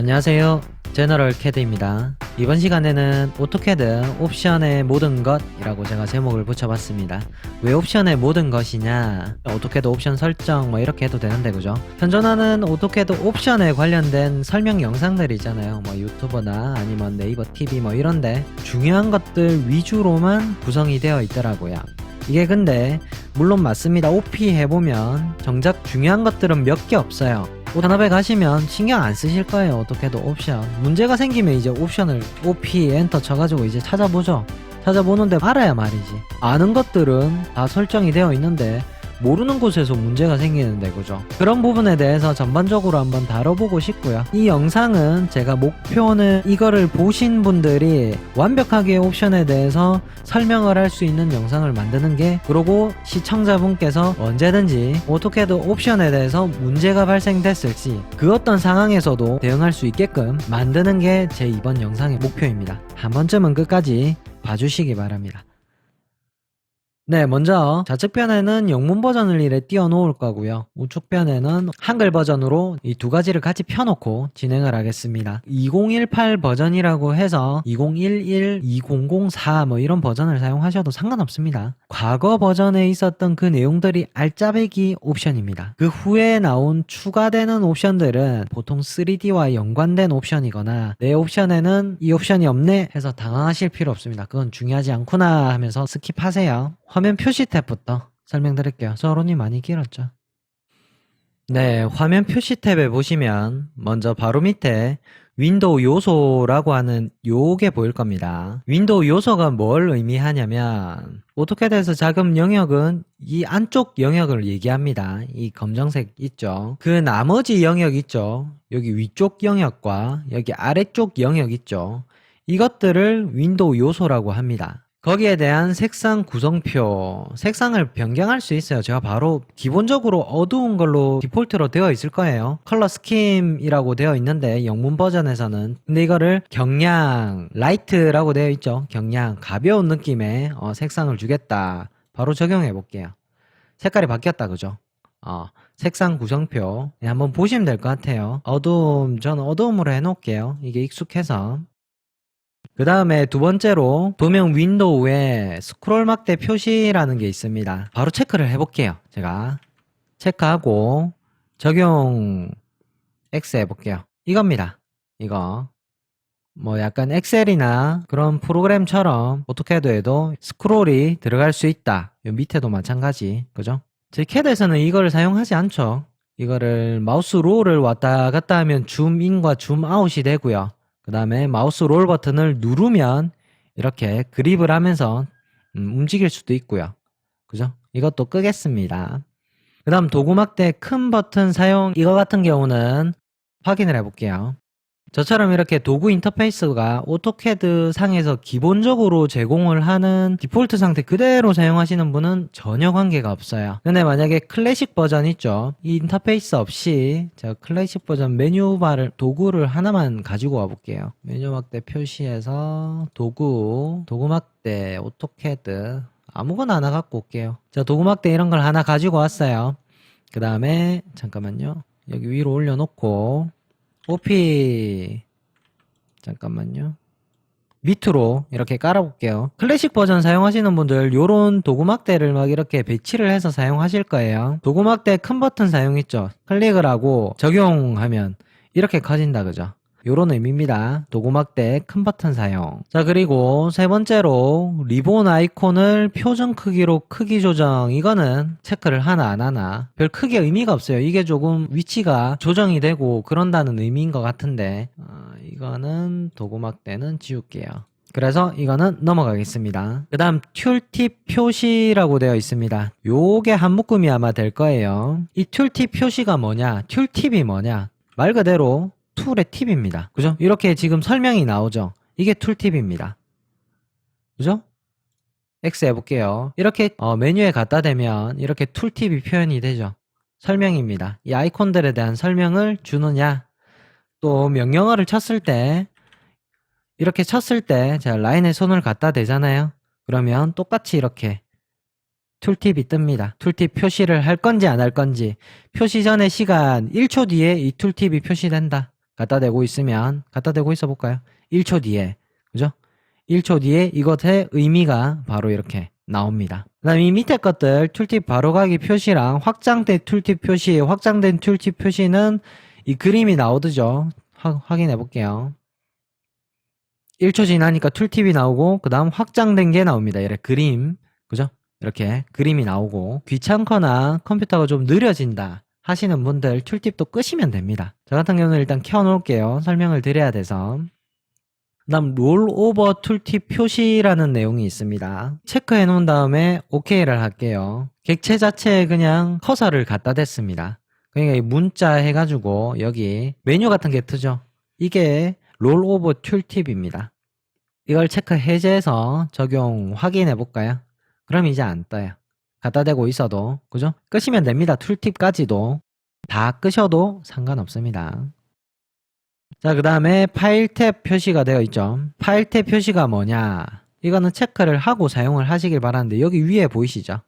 안녕하세요, 제너럴 캐드입니다. 이번 시간에는 오토캐드 옵션의 모든 것이라고 제가 제목을 붙여봤습니다. 왜 옵션의 모든 것이냐, 오토캐드 옵션 설정 이렇게 해도 되는데 그죠? 현존하는 오토캐드 옵션에 관련된 설명 영상들이 있잖아요. 유튜버나 아니면 네이버 TV 이런데 중요한 것들 위주로만 구성이 되어 있더라고요. 이게 근데 물론 맞습니다. OP 해보면 정작 중요한 것들은 몇 개 없어요. 산업에 가시면 신경 안 쓰실 거예요. 오토캐드 옵션 문제가 생기면 이제 옵션을 OP 엔터 쳐가지고 이제 찾아보죠. 찾아보는데 알아야 말이지. 아는 것들은 다 설정이 되어 있는데 모르는 곳에서 문제가 생기는데 그죠? 그런 부분에 대해서 전반적으로 한번 다뤄보고 싶고요. 이 영상은 제가 목표는 이거를 보신 분들이 완벽하게 옵션에 대해서 설명을 할 수 있는 영상을 만드는 게, 그리고 시청자분께서 언제든지 오토캐드 옵션에 대해서 문제가 발생됐을 시 그 어떤 상황에서도 대응할 수 있게끔 만드는 게 제 이번 영상의 목표입니다. 한 번쯤은 끝까지 봐주시기 바랍니다. 네, 먼저 좌측편에는 영문 버전을 이래 띄워놓을 거고요. 우측편에는 한글 버전으로 이 두 가지를 같이 펴놓고 진행을 하겠습니다. 2018 버전이라고 해서 2011, 2004 이런 버전을 사용하셔도 상관없습니다. 과거 버전에 있었던 그 내용들이 알짜배기 옵션입니다. 그 후에 나온 추가되는 옵션들은 보통 3D와 연관된 옵션이거나 내 옵션에는 이 옵션이 없네 해서 당황하실 필요 없습니다. 그건 중요하지 않구나 하면서 스킵하세요. 화면 표시 탭부터 설명드릴게요. 서론이 많이 길었죠. 네, 화면 표시 탭에 보시면 먼저 바로 밑에 윈도우 요소라고 하는 요게 보일 겁니다. 윈도우 요소가 뭘 의미하냐면 오토캐드에서 작업 영역은 이 안쪽 영역을 얘기합니다. 이 검정색 있죠. 그 나머지 영역 있죠. 여기 위쪽 영역과 여기 아래쪽 영역 있죠. 이것들을 윈도우 요소라고 합니다. 거기에 대한 색상 구성표, 색상을 변경할 수 있어요. 제가 바로 기본적으로 어두운 걸로 디폴트로 되어 있을 거예요. 컬러 스킴이라고 되어 있는데 영문 버전에서는, 근데 이거를 경량, 라이트라고 되어 있죠. 경량, 가벼운 느낌의 색상을 주겠다. 바로 적용해 볼게요. 색깔이 바뀌었다, 그죠? 색상 구성표 한번 보시면 될 것 같아요. 저는 어두움으로 해놓을게요. 이게 익숙해서. 그 다음에 두 번째로 도면 윈도우에 스크롤 막대 표시라는 게 있습니다. 바로 체크를 해볼게요. 제가 체크하고 적용 X 해볼게요. 이겁니다. 이거 약간 엑셀이나 그런 프로그램처럼 오토캐드에도 스크롤이 들어갈 수 있다. 요 밑에도 마찬가지, 그죠? 제 캐드에서는 이거를 사용하지 않죠. 이거를 마우스 롤을 왔다 갔다 하면 줌인과 줌아웃이 되고요. 그 다음에 마우스 롤 버튼을 누르면 이렇게 그립을 하면서 움직일 수도 있고요. 그죠? 이것도 끄겠습니다. 그 다음 도구막대 큰 버튼 사용, 이거 같은 경우는 확인을 해볼게요. 저처럼 이렇게 도구 인터페이스가 오토캐드 상에서 기본적으로 제공을 하는 디폴트 상태 그대로 사용하시는 분은 전혀 관계가 없어요. 근데 만약에 클래식 버전 있죠? 이 인터페이스 없이 제가 클래식 버전 메뉴바를, 도구를 하나만 가지고 와볼게요. 메뉴 막대 표시에서 도구 막대, 오토캐드 아무거나 하나 갖고 올게요. 자, 도구 막대 이런 걸 하나 가지고 왔어요. 그 다음에 잠깐만요. 여기 위로 올려놓고 OP 잠깐만요. 밑으로 이렇게 깔아볼게요. 클래식 버전 사용하시는 분들 요런 도구막대를 막 이렇게 배치를 해서 사용하실 거예요. 도구막대 큰 버튼 사용 있죠. 클릭을 하고 적용하면 이렇게 커진다, 그죠? 요런 의미입니다. 도구막대 큰 버튼 사용. 자, 그리고 세 번째로 리본 아이콘을 표준 크기로 크기 조정. 이거는 체크를 하나 안 하나 별 크게 의미가 없어요. 이게 조금 위치가 조정이 되고 그런다는 의미인 것 같은데 이거는 도구막대는 지울게요. 그래서 이거는 넘어가겠습니다. 그 다음 툴팁 표시라고 되어 있습니다. 요게 한 묶음이 아마 될 거예요. 이 툴팁 표시가 뭐냐, 툴팁이 뭐냐, 말 그대로 툴의 팁입니다. 그죠? 이렇게 지금 설명이 나오죠? 이게 툴팁입니다. 그죠? X 해볼게요. 이렇게 메뉴에 갖다 대면 이렇게 툴팁이 표현이 되죠? 설명입니다. 이 아이콘들에 대한 설명을 주느냐, 또 명령어를 쳤을 때 이렇게 쳤을 때 제가 라인에 손을 갖다 대잖아요. 그러면 똑같이 이렇게 툴팁이 뜹니다. 툴팁 표시를 할 건지 안 할 건지, 표시 전의 시간 1초 뒤에 이 툴팁이 표시된다. 갖다 대고 있으면 갖다 대고 있어 볼까요? 1초 뒤에 그죠? 1초 뒤에 이것의 의미가 바로 이렇게 나옵니다. 그 다음 이 밑에 것들 툴팁 바로가기 표시랑 확장된 툴팁 표시, 확장된 툴팁 표시는 이 그림이 나오죠. 확인해 볼게요. 1초 지나니까 툴팁이 나오고 그 다음 확장된 게 나옵니다. 이렇게 그림 그죠? 이렇게 그림이 나오고 귀찮거나 컴퓨터가 좀 느려진다 하시는 분들 툴팁도 끄시면 됩니다. 저 같은 경우는 일단 켜 놓을게요. 설명을 드려야 돼서. 그 다음 롤오버 툴팁 표시라는 내용이 있습니다. 체크해 놓은 다음에 OK를 할게요. 객체 자체에 그냥 커서를 갖다 댔습니다. 그러니까 이 문자 해가지고 여기 메뉴 같은 게 뜨죠. 이게 롤오버 툴팁입니다. 이걸 체크 해제해서 적용 확인해 볼까요? 그럼 이제 안 떠요. 갖다 대고 있어도 그죠? 끄시면 됩니다. 툴팁까지도 다 끄셔도 상관없습니다. 자, 그 다음에 파일 탭 표시가 되어 있죠. 파일 탭 표시가 뭐냐? 이거는 체크를 하고 사용을 하시길 바라는데 여기 위에 보이시죠?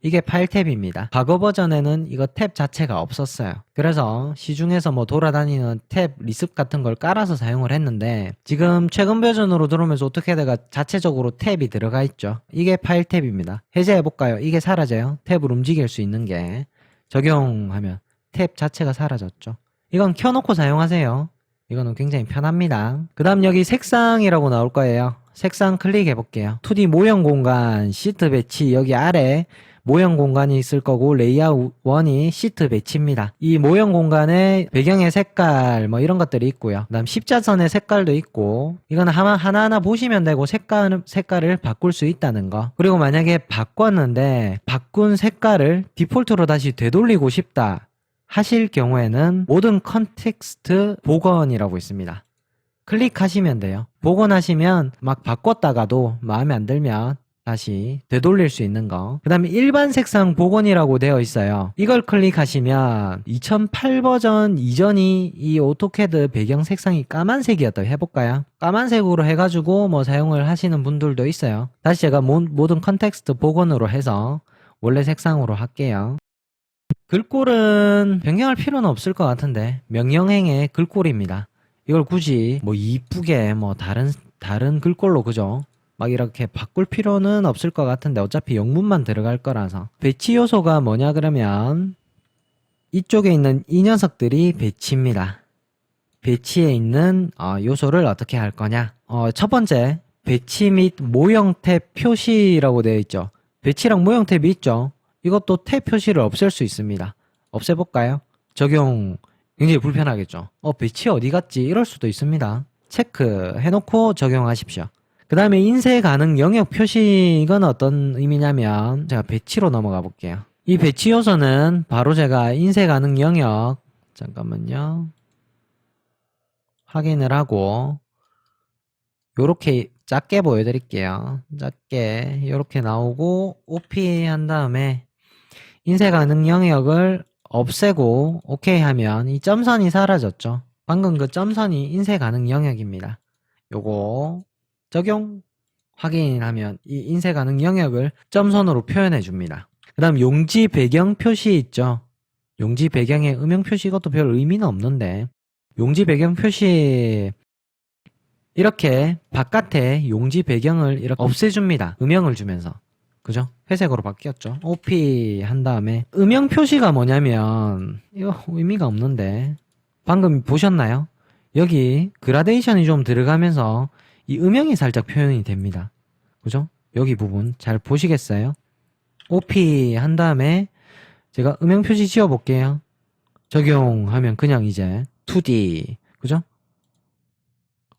이게 파일 탭입니다. 과거 버전에는 이거 탭 자체가 없었어요. 그래서 시중에서 뭐 돌아다니는 탭 리습 같은 걸 깔아서 사용을 했는데 지금 최근 버전으로 들어오면서 오토캐드가 자체적으로 탭이 들어가 있죠. 이게 파일 탭입니다. 해제해 볼까요? 이게 사라져요. 탭을 움직일 수 있는 게 적용하면 탭 자체가 사라졌죠. 이건 켜놓고 사용하세요. 이거는 굉장히 편합니다. 그 다음 여기 색상이라고 나올 거예요. 색상 클릭해 볼게요. 2D 모형 공간 시트 배치 여기 아래 모형 공간이 있을 거고 레이아웃 1이 시트 배치입니다. 이 모형 공간에 배경의 색깔 뭐 이런 것들이 있고요. 그 다음 십자선의 색깔도 있고 이거는 하나하나 보시면 되고 색깔을 바꿀 수 있다는 거. 그리고 만약에 바꿨는데 바꾼 색깔을 디폴트로 다시 되돌리고 싶다 하실 경우에는 모든 컨텍스트 복원이라고 있습니다. 클릭하시면 돼요. 복원하시면 막 바꿨다가도 마음에 안 들면 다시 되돌릴 수 있는 거. 그 다음에 일반 색상 복원이라고 되어 있어요. 이걸 클릭하시면 2008 버전 이전이 이 오토캐드 배경 색상이 까만색이었다고 해볼까요? 까만색으로 해가지고 뭐 사용을 하시는 분들도 있어요. 다시 제가 모든 컨텍스트 복원으로 해서 원래 색상으로 할게요. 글꼴은 변경할 필요는 없을 것 같은데 명령행의 글꼴입니다. 이걸 굳이 뭐 이쁘게 뭐 다른 글꼴로 그죠? 막 이렇게 바꿀 필요는 없을 것 같은데 어차피 영문만 들어갈 거라서. 배치 요소가 뭐냐 그러면 이쪽에 있는 이 녀석들이 배치입니다. 배치에 있는 요소를 어떻게 할 거냐. 첫 번째 배치 및 모형 탭 표시라고 되어 있죠. 배치랑 모형 탭이 있죠. 이것도 탭 표시를 없앨 수 있습니다. 없애볼까요? 적용 굉장히 불편하겠죠. 배치 어디 갔지? 이럴 수도 있습니다. 체크 해놓고 적용하십시오. 그 다음에 인쇄 가능 영역 표시 이건 어떤 의미냐면 제가 배치로 넘어가 볼게요. 이 배치 요소는 바로 제가 인쇄 가능 영역 잠깐만요. 확인을 하고 요렇게 작게 보여드릴게요. 작게 요렇게 나오고 OP 한 다음에 인쇄 가능 영역을 없애고 OK 하면 이 점선이 사라졌죠. 방금 그 점선이 인쇄 가능 영역입니다. 요거 적용 확인하면 이 인쇄 가능 영역을 점선으로 표현해 줍니다. 그 다음 용지 배경 표시 있죠. 용지 배경의 음영 표시 이것도 별 의미는 없는데 용지 배경 표시 이렇게 바깥에 용지 배경을 이렇게 없애줍니다. 음영을 주면서 그죠? 회색으로 바뀌었죠. OP 한 다음에 음영 표시가 뭐냐면 이거 의미가 없는데 방금 보셨나요? 여기 그라데이션이 좀 들어가면서 이 음영이 살짝 표현이 됩니다. 그죠? 여기 부분 잘 보시겠어요? OP 한 다음에 제가 음영 표시 지워 볼게요. 적용하면 그냥 이제 2D 그죠?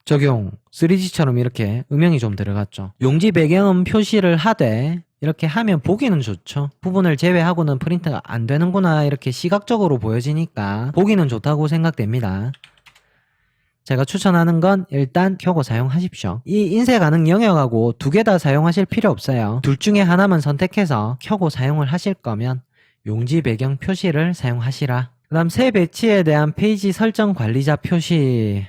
적용 3D처럼 이렇게 음영이 좀 들어갔죠. 용지 배경음 표시를 하되 이렇게 하면 보기는 좋죠. 부분을 제외하고는 프린트가 안 되는구나 이렇게 시각적으로 보여지니까 보기는 좋다고 생각됩니다. 제가 추천하는 건 일단 켜고 사용하십시오. 이 인쇄 가능 영역하고 두 개 다 사용하실 필요 없어요. 둘 중에 하나만 선택해서 켜고 사용을 하실 거면 용지 배경 표시를 사용하시라. 그 다음 새 배치에 대한 페이지 설정 관리자 표시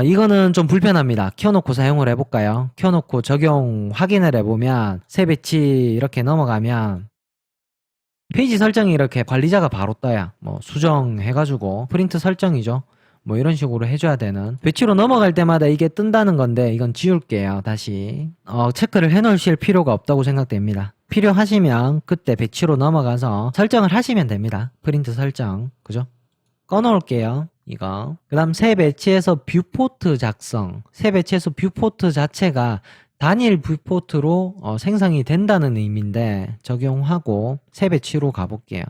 이거는 좀 불편합니다. 켜놓고 사용을 해볼까요? 켜놓고 적용 확인을 해보면 새 배치 이렇게 넘어가면 페이지 설정이 이렇게 관리자가 바로 떠요. 뭐 수정해가지고 프린트 설정이죠. 뭐 이런 식으로 해줘야 되는, 배치로 넘어갈 때마다 이게 뜬다는 건데 이건 지울게요. 다시 체크를 해놓으실 필요가 없다고 생각됩니다. 필요하시면 그때 배치로 넘어가서 설정을 하시면 됩니다. 프린트 설정, 그죠? 꺼놓을게요. 이거. 그 다음 새 배치에서 뷰포트 작성. 새 배치에서 뷰포트 자체가 단일 뷰포트로 생성이 된다는 의미인데 적용하고 새 배치로 가볼게요.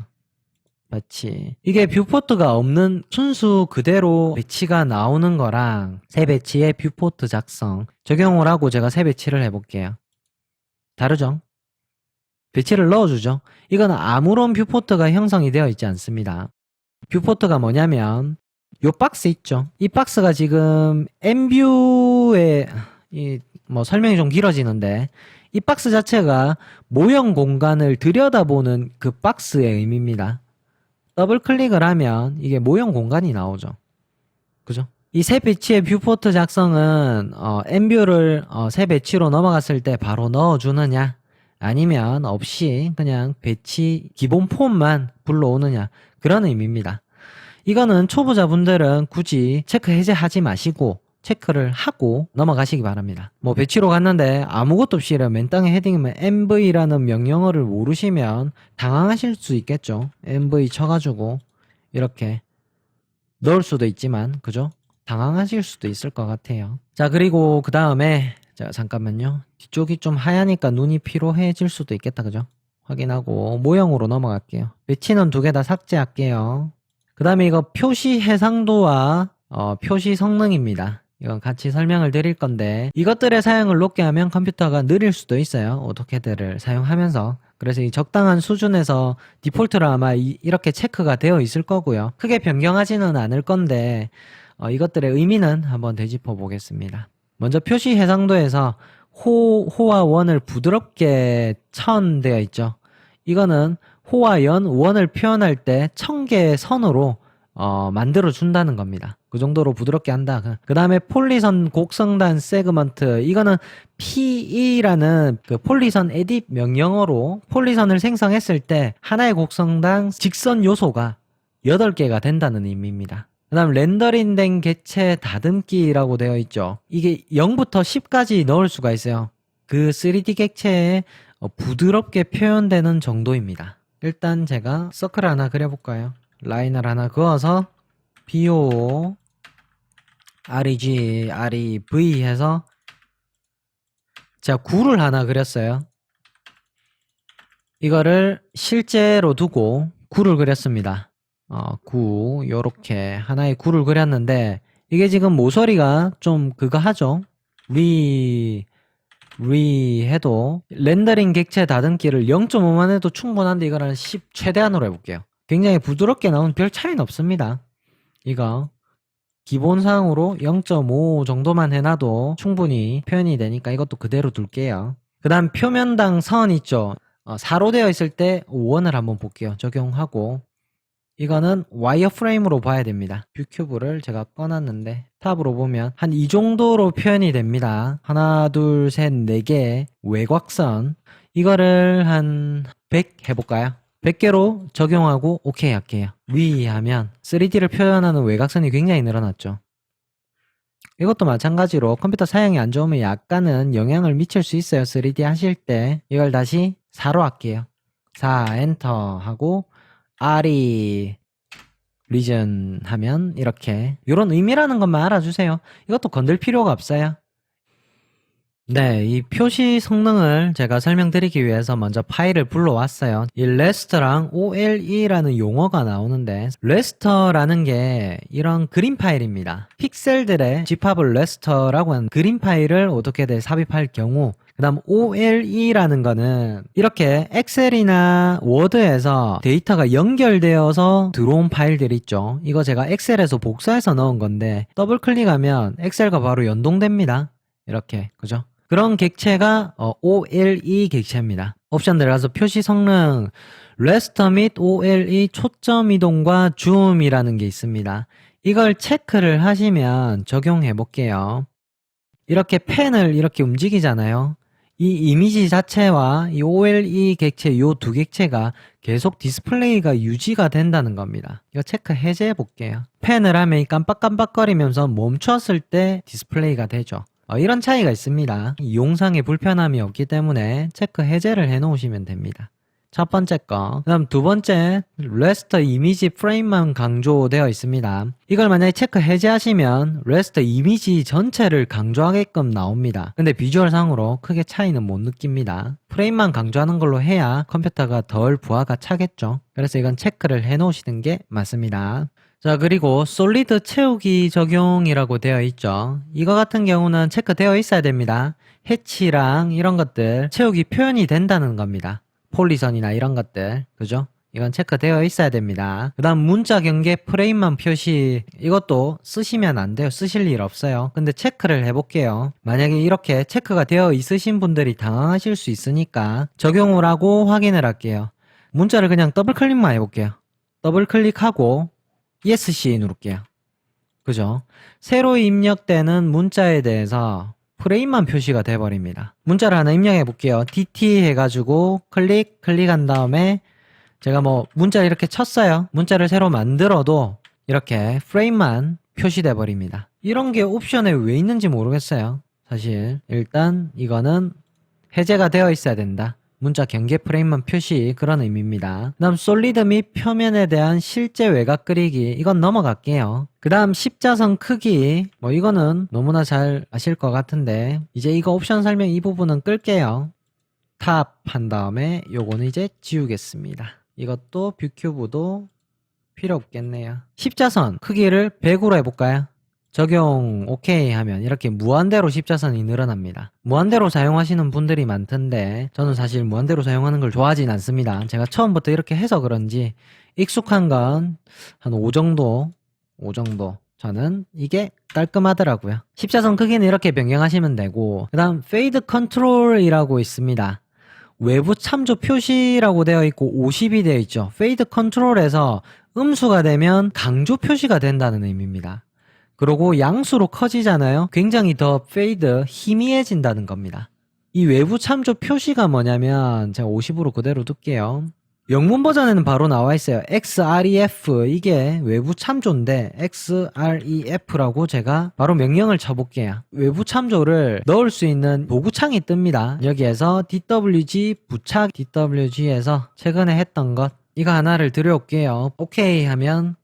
배치. 이게 뷰포트가 없는 순수 그대로 배치가 나오는 거랑 새 배치에 뷰포트 작성 적용을 하고 제가 새 배치를 해볼게요. 다르죠? 배치를 넣어주죠. 이건 아무런 뷰포트가 형성이 되어 있지 않습니다. 뷰포트가 뭐냐면 요 박스 있죠. 이 박스가 지금 엠뷰에 뭐 설명이 좀 길어지는데 이 박스 자체가 모형 공간을 들여다보는 그 박스의 의미입니다. 더블 클릭을 하면 이게 모형 공간이 나오죠. 그죠? 이 새 배치의 뷰포트 작성은 엠뷰를 새 배치로 넘어갔을 때 바로 넣어주느냐 아니면 없이 그냥 배치 기본 폼만 불러오느냐 그런 의미입니다. 이거는 초보자분들은 굳이 체크 해제하지 마시고 체크를 하고 넘어가시기 바랍니다. 뭐 배치로 갔는데 아무것도 없이 맨 땅에 헤딩이면 mv라는 명령어를 모르시면 당황하실 수 있겠죠. mv 쳐가지고 이렇게 넣을 수도 있지만 그죠? 당황하실 수도 있을 것 같아요. 자, 그리고 그 다음에 자, 잠깐만요. 뒤쪽이 좀 하얘니까 눈이 피로해질 수도 있겠다. 그죠? 확인하고 모형으로 넘어갈게요. 배치는 두 개 다 삭제할게요. 그 다음에 이거 표시 해상도와 표시 성능입니다. 이건 같이 설명을 드릴 건데 이것들의 사용을 높게 하면 컴퓨터가 느릴 수도 있어요. 오토캐드를 사용하면서. 그래서 이 적당한 수준에서 디폴트로 아마 이렇게 체크가 되어 있을 거고요. 크게 변경하지는 않을 건데 이것들의 의미는 한번 되짚어 보겠습니다. 먼저 표시 해상도에서 호와 원을 부드럽게 천되어 있죠. 이거는 호와 원을 표현할 때 1000개의 선으로 만들어 준다는 겁니다. 그 정도로 부드럽게 한다. 그 다음에 폴리선 곡성단 세그먼트, 이거는 PE라는 그 폴리선 에딧 명령어로 폴리선을 생성했을 때 하나의 곡성당 직선 요소가 8개가 된다는 의미입니다. 그 다음 렌더링된 객체 다듬기라고 되어 있죠. 이게 0부터 10까지 넣을 수가 있어요. 그 3D 객체에 부드럽게 표현되는 정도입니다. 일단 제가 서클 하나 그려볼까요? 라인을 하나 그어서 BO REG REV 해서 제가 구를 하나 그렸어요. 이거를 실제로 두고 구를 그렸습니다. 구 요렇게 하나의 구를 그렸는데 이게 지금 모서리가 좀 그거 하죠. 리 해도 렌더링 객체 다듬기를 0.5만 해도 충분한데 이거는 10 최대한으로 해볼게요. 굉장히 부드럽게 나온 별 차이는 없습니다. 이거 기본상으로 0.5 정도만 해놔도 충분히 표현이 되니까 이것도 그대로 둘게요. 그 다음 표면당 선 있죠. 사로 되어 있을 때 원을 한번 볼게요. 적용하고 이거는 와이어프레임으로 봐야 됩니다. 뷰큐브를 제가 꺼놨는데 탑으로 보면 한 이 정도로 표현이 됩니다. 하나 둘 셋 네 개 외곽선 이거를 한 100 해볼까요? 100개로 적용하고 오케이 할게요. 위 하면 3D를 표현하는 외곽선이 굉장히 늘어났죠. 이것도 마찬가지로 컴퓨터 사양이 안 좋으면 약간은 영향을 미칠 수 있어요. 3D 하실 때 이걸 다시 4로 할게요. 4 엔터 하고 RE 리전 하면 이렇게 이런 의미라는 것만 알아주세요. 이것도 건들 필요가 없어요. 네, 이 표시 성능을 제가 설명드리기 위해서 먼저 파일을 불러왔어요. 이 레스터랑 OLE라는 용어가 나오는데 레스터라는 게 이런 그림 파일입니다. 픽셀들의 집합을 레스터라고 하는 그림 파일을 오토캐드에 삽입할 경우 그 다음 OLE라는 거는 이렇게 엑셀이나 워드에서 데이터가 연결되어서 들어온 파일들 있죠. 이거 제가 엑셀에서 복사해서 넣은 건데 더블 클릭하면 엑셀과 바로 연동됩니다. 이렇게 그죠? 그런 객체가 OLE 객체입니다. 옵션 들어가서 표시 성능 레스터 및 OLE 초점 이동과 줌이라는 게 있습니다. 이걸 체크를 하시면 적용해 볼게요. 이렇게 펜을 이렇게 움직이잖아요. 이 이미지 자체와 이 OLE 객체 요 두 객체가 계속 디스플레이가 유지가 된다는 겁니다. 이거 체크 해제해 볼게요. 펜을 하면 이 깜빡깜빡거리면서 멈췄을 때 디스플레이가 되죠. 이런 차이가 있습니다. 이용상에 불편함이 없기 때문에 체크 해제를 해 놓으시면 됩니다. 첫 번째 거. 그 다음 두 번째, 레스터 이미지 프레임만 강조되어 있습니다. 이걸 만약에 체크 해제하시면 레스터 이미지 전체를 강조하게끔 나옵니다. 근데 비주얼 상으로 크게 차이는 못 느낍니다. 프레임만 강조하는 걸로 해야 컴퓨터가 덜 부하가 차겠죠. 그래서 이건 체크를 해 놓으시는 게 맞습니다. 자, 그리고 솔리드 채우기 적용이라고 되어 있죠. 이거 같은 경우는 체크되어 있어야 됩니다. 해치랑 이런 것들 채우기 표현이 된다는 겁니다. 폴리선이나 이런 것들, 그죠? 이건 체크되어 있어야 됩니다. 그 다음 문자 경계 프레임만 표시, 이것도 쓰시면 안 돼요. 쓰실 일 없어요. 근데 체크를 해볼게요. 만약에 이렇게 체크가 되어 있으신 분들이 당황하실 수 있으니까 적용을 하고 확인을 할게요. 문자를 그냥 더블 클릭만 해볼게요. 더블 클릭하고 ESC 누를게요. 그죠? 새로 입력되는 문자에 대해서 프레임만 표시가 돼버립니다. 문자를 하나 입력해 볼게요. DT 해가지고 클릭한 다음에 제가 뭐 문자를 이렇게 쳤어요. 문자를 새로 만들어도 이렇게 프레임만 표시돼 버립니다. 이런 게 옵션에 왜 있는지 모르겠어요. 사실 일단 이거는 해제가 되어 있어야 된다. 문자 경계 프레임만 표시, 그런 의미입니다. 그 다음 솔리드 및 표면에 대한 실제 외곽 그리기, 이건 넘어갈게요. 그 다음 십자선 크기, 뭐 이거는 너무나 잘 아실 것 같은데 이제 이거 옵션 설명 이 부분은 끌게요. 탑 한 다음에 요거는 이제 지우겠습니다. 이것도 뷰큐브도 필요 없겠네요. 십자선 크기를 100으로 해볼까요? 적용 오케이 하면 이렇게 무한대로 십자선이 늘어납니다. 무한대로 사용하시는 분들이 많던데 저는 사실 무한대로 사용하는 걸 좋아하진 않습니다. 제가 처음부터 이렇게 해서 그런지 익숙한 건 한 5 정도 저는 이게 깔끔하더라고요. 십자선 크기는 이렇게 변경하시면 되고, 그 다음 페이드 컨트롤이라고 있습니다. 외부 참조 표시라고 되어 있고 50이 되어 있죠. 페이드 컨트롤에서 음수가 되면 강조 표시가 된다는 의미입니다. 그리고 양수로 커지잖아요. 굉장히 더 페이드 희미해진다는 겁니다. 이 외부 참조 표시가 뭐냐면 제가 50으로 그대로 둘게요. 영문 버전에는 바로 나와 있어요. XREF, 이게 외부 참조인데 XREF라고 제가 바로 명령을 쳐볼게요. 외부 참조를 넣을 수 있는 도구창이 뜹니다. 여기에서 DWG 부착, DWG에서 최근에 했던 것 이거 하나를 들여올게요. 오케이 하면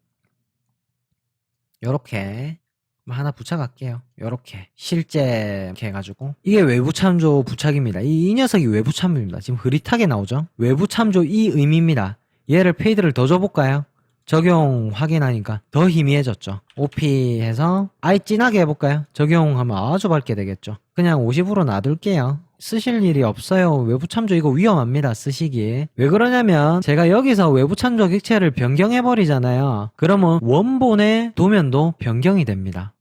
요렇게 하나 부착할게요. 요렇게 실제 이렇게 해가지고 이게 외부 참조 부착입니다. 이 녀석이 외부 참조입니다. 지금 흐릿하게 나오죠. 외부 참조 이 의미입니다. 얘를 페이드를 더 줘볼까요? 적용 확인하니까 더 희미해졌죠. OP 해서 아예 진하게 해볼까요? 적용하면 아주 밝게 되겠죠. 그냥 50으로 놔둘게요. 쓰실 일이 없어요. 외부 참조 이거 위험합니다. 쓰시기. 왜 그러냐면 제가 여기서 외부 참조 객체를 변경해버리잖아요. 그러면 원본의 도면도 변경이 됩니다.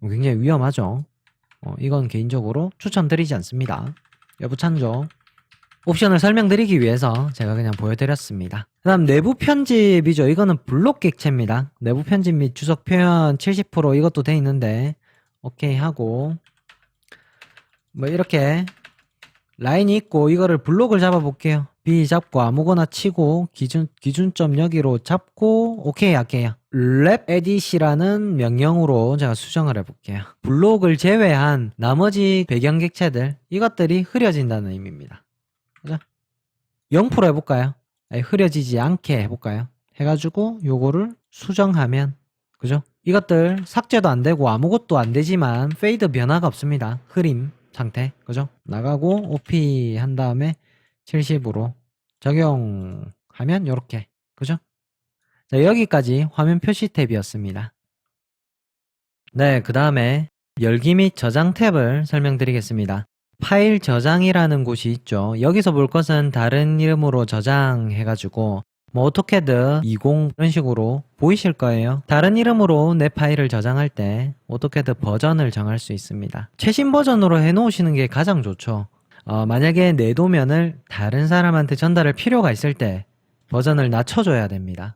굉장히 위험하죠. 이건 개인적으로 추천드리지 않습니다. 외부 참조 옵션을 설명드리기 위해서 제가 그냥 보여드렸습니다. 그 다음 내부 편집이죠. 이거는 블록 객체입니다. 내부 편집 및 주석 표현 70% 이것도 돼 있는데 오케이 하고 뭐 이렇게 라인이 있고 이거를 블록을 잡아 볼게요. B 잡고 아무거나 치고 기준점 여기로 잡고 오케이 할게요. 랩 에딧이라는 명령으로 제가 수정을 해볼게요. 블록을 제외한 나머지 배경 객체들 이것들이 흐려진다는 의미입니다. 그죠? 0% 해볼까요? 아니, 흐려지지 않게 해볼까요? 해가지고 요거를 수정하면 그죠? 이것들 삭제도 안 되고 아무것도 안 되지만 페이드 변화가 없습니다. 흐림 상태 그죠? 나가고 OP 한 다음에 70으로 적용하면 요렇게 그죠? 자, 여기까지 화면 표시 탭이었습니다. 네, 그 다음에 열기 및 저장 탭을 설명드리겠습니다. 파일 저장이라는 곳이 있죠. 여기서 볼 것은 다른 이름으로 저장해가지고 뭐 오토캐드 20 이런 식으로 보이실 거예요. 다른 이름으로 내 파일을 저장할 때 오토캐드 버전을 정할 수 있습니다. 최신 버전으로 해놓으시는 게 가장 좋죠. 만약에 내 도면을 다른 사람한테 전달할 필요가 있을 때 버전을 낮춰줘야 됩니다.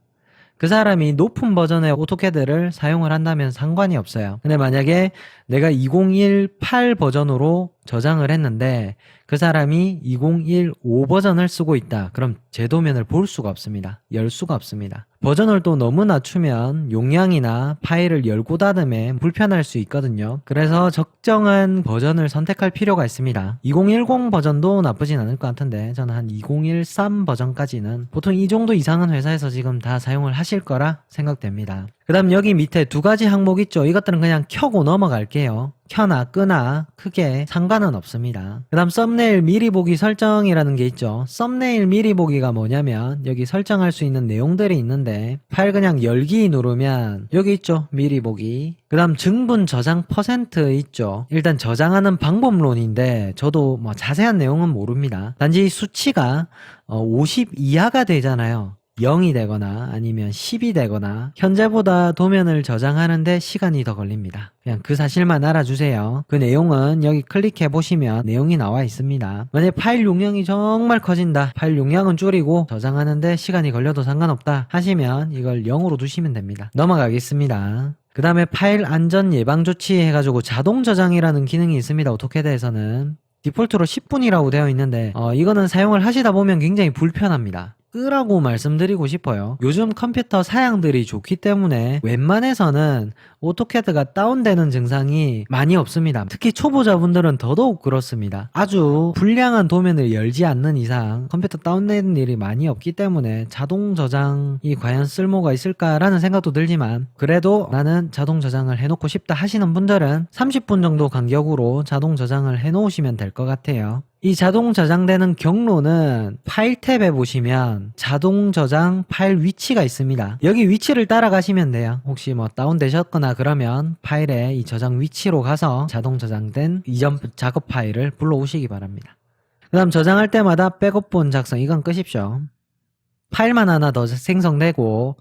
그 사람이 높은 버전의 오토캐드를 사용을 한다면 상관이 없어요. 근데 만약에 내가 2018 버전으로 저장을 했는데 그 사람이 2015 버전을 쓰고 있다. 그럼 제 도면을 볼 수가 없습니다. 열 수가 없습니다. 버전을 또 너무 낮추면 용량이나 파일을 열고 닫음에 불편할 수 있거든요. 그래서 적정한 버전을 선택할 필요가 있습니다. 2010 버전도 나쁘진 않을 것 같은데 저는 한 2013 버전까지는 보통 이 정도 이상은 회사에서 지금 다 사용을 하실 거라 생각됩니다. 그 다음 여기 밑에 두 가지 항목 있죠. 이것들은 그냥 켜고 넘어갈게요. 켜나 끄나 크게 상관은 없습니다. 그 다음 썸네일 미리 보기 설정이라는 게 있죠. 썸네일 미리 보기가 뭐냐면 여기 설정할 수 있는 내용들이 있는데 파일 그냥 열기 누르면 여기 있죠. 미리 보기. 그 다음 증분 저장 퍼센트 있죠. 일단 저장하는 방법론인데 저도 뭐 자세한 내용은 모릅니다. 단지 수치가 50 이하가 되잖아요. 0이 되거나 아니면 10이 되거나 현재보다 도면을 저장하는데 시간이 더 걸립니다. 그냥 그 사실만 알아주세요. 그 내용은 여기 클릭해 보시면 내용이 나와 있습니다. 만약 파일 용량이 정말 커진다, 파일 용량은 줄이고 저장하는데 시간이 걸려도 상관없다 하시면 이걸 0으로 두시면 됩니다. 넘어가겠습니다. 그 다음에 파일 안전 예방 조치 해가지고 자동 저장이라는 기능이 있습니다. 오토캐드에서는 디폴트로 10분이라고 되어 있는데 이거는 사용을 하시다 보면 굉장히 불편합니다. 끄라고 말씀드리고 싶어요. 요즘 컴퓨터 사양들이 좋기 때문에 웬만해서는 오토캐드가 다운되는 증상이 많이 없습니다. 특히 초보자분들은 더더욱 그렇습니다. 아주 불량한 도면을 열지 않는 이상 컴퓨터 다운되는 일이 많이 없기 때문에 자동 저장이 과연 쓸모가 있을까라는 생각도 들지만 그래도 나는 자동 저장을 해놓고 싶다 하시는 분들은 30분 정도 간격으로 자동 저장을 해놓으시면 될 것 같아요. 이 자동 저장되는 경로는 파일 탭에 보시면 자동 저장 파일 위치가 있습니다. 여기 위치를 따라가시면 돼요. 혹시 뭐 다운되셨거나 그러면 파일의 이 저장 위치로 가서 자동 저장된 이전 작업 파일을 불러오시기 바랍니다. 그 다음 저장할 때마다 백업본 작성, 이건 끄십시오. 파일만 하나 더 생성되고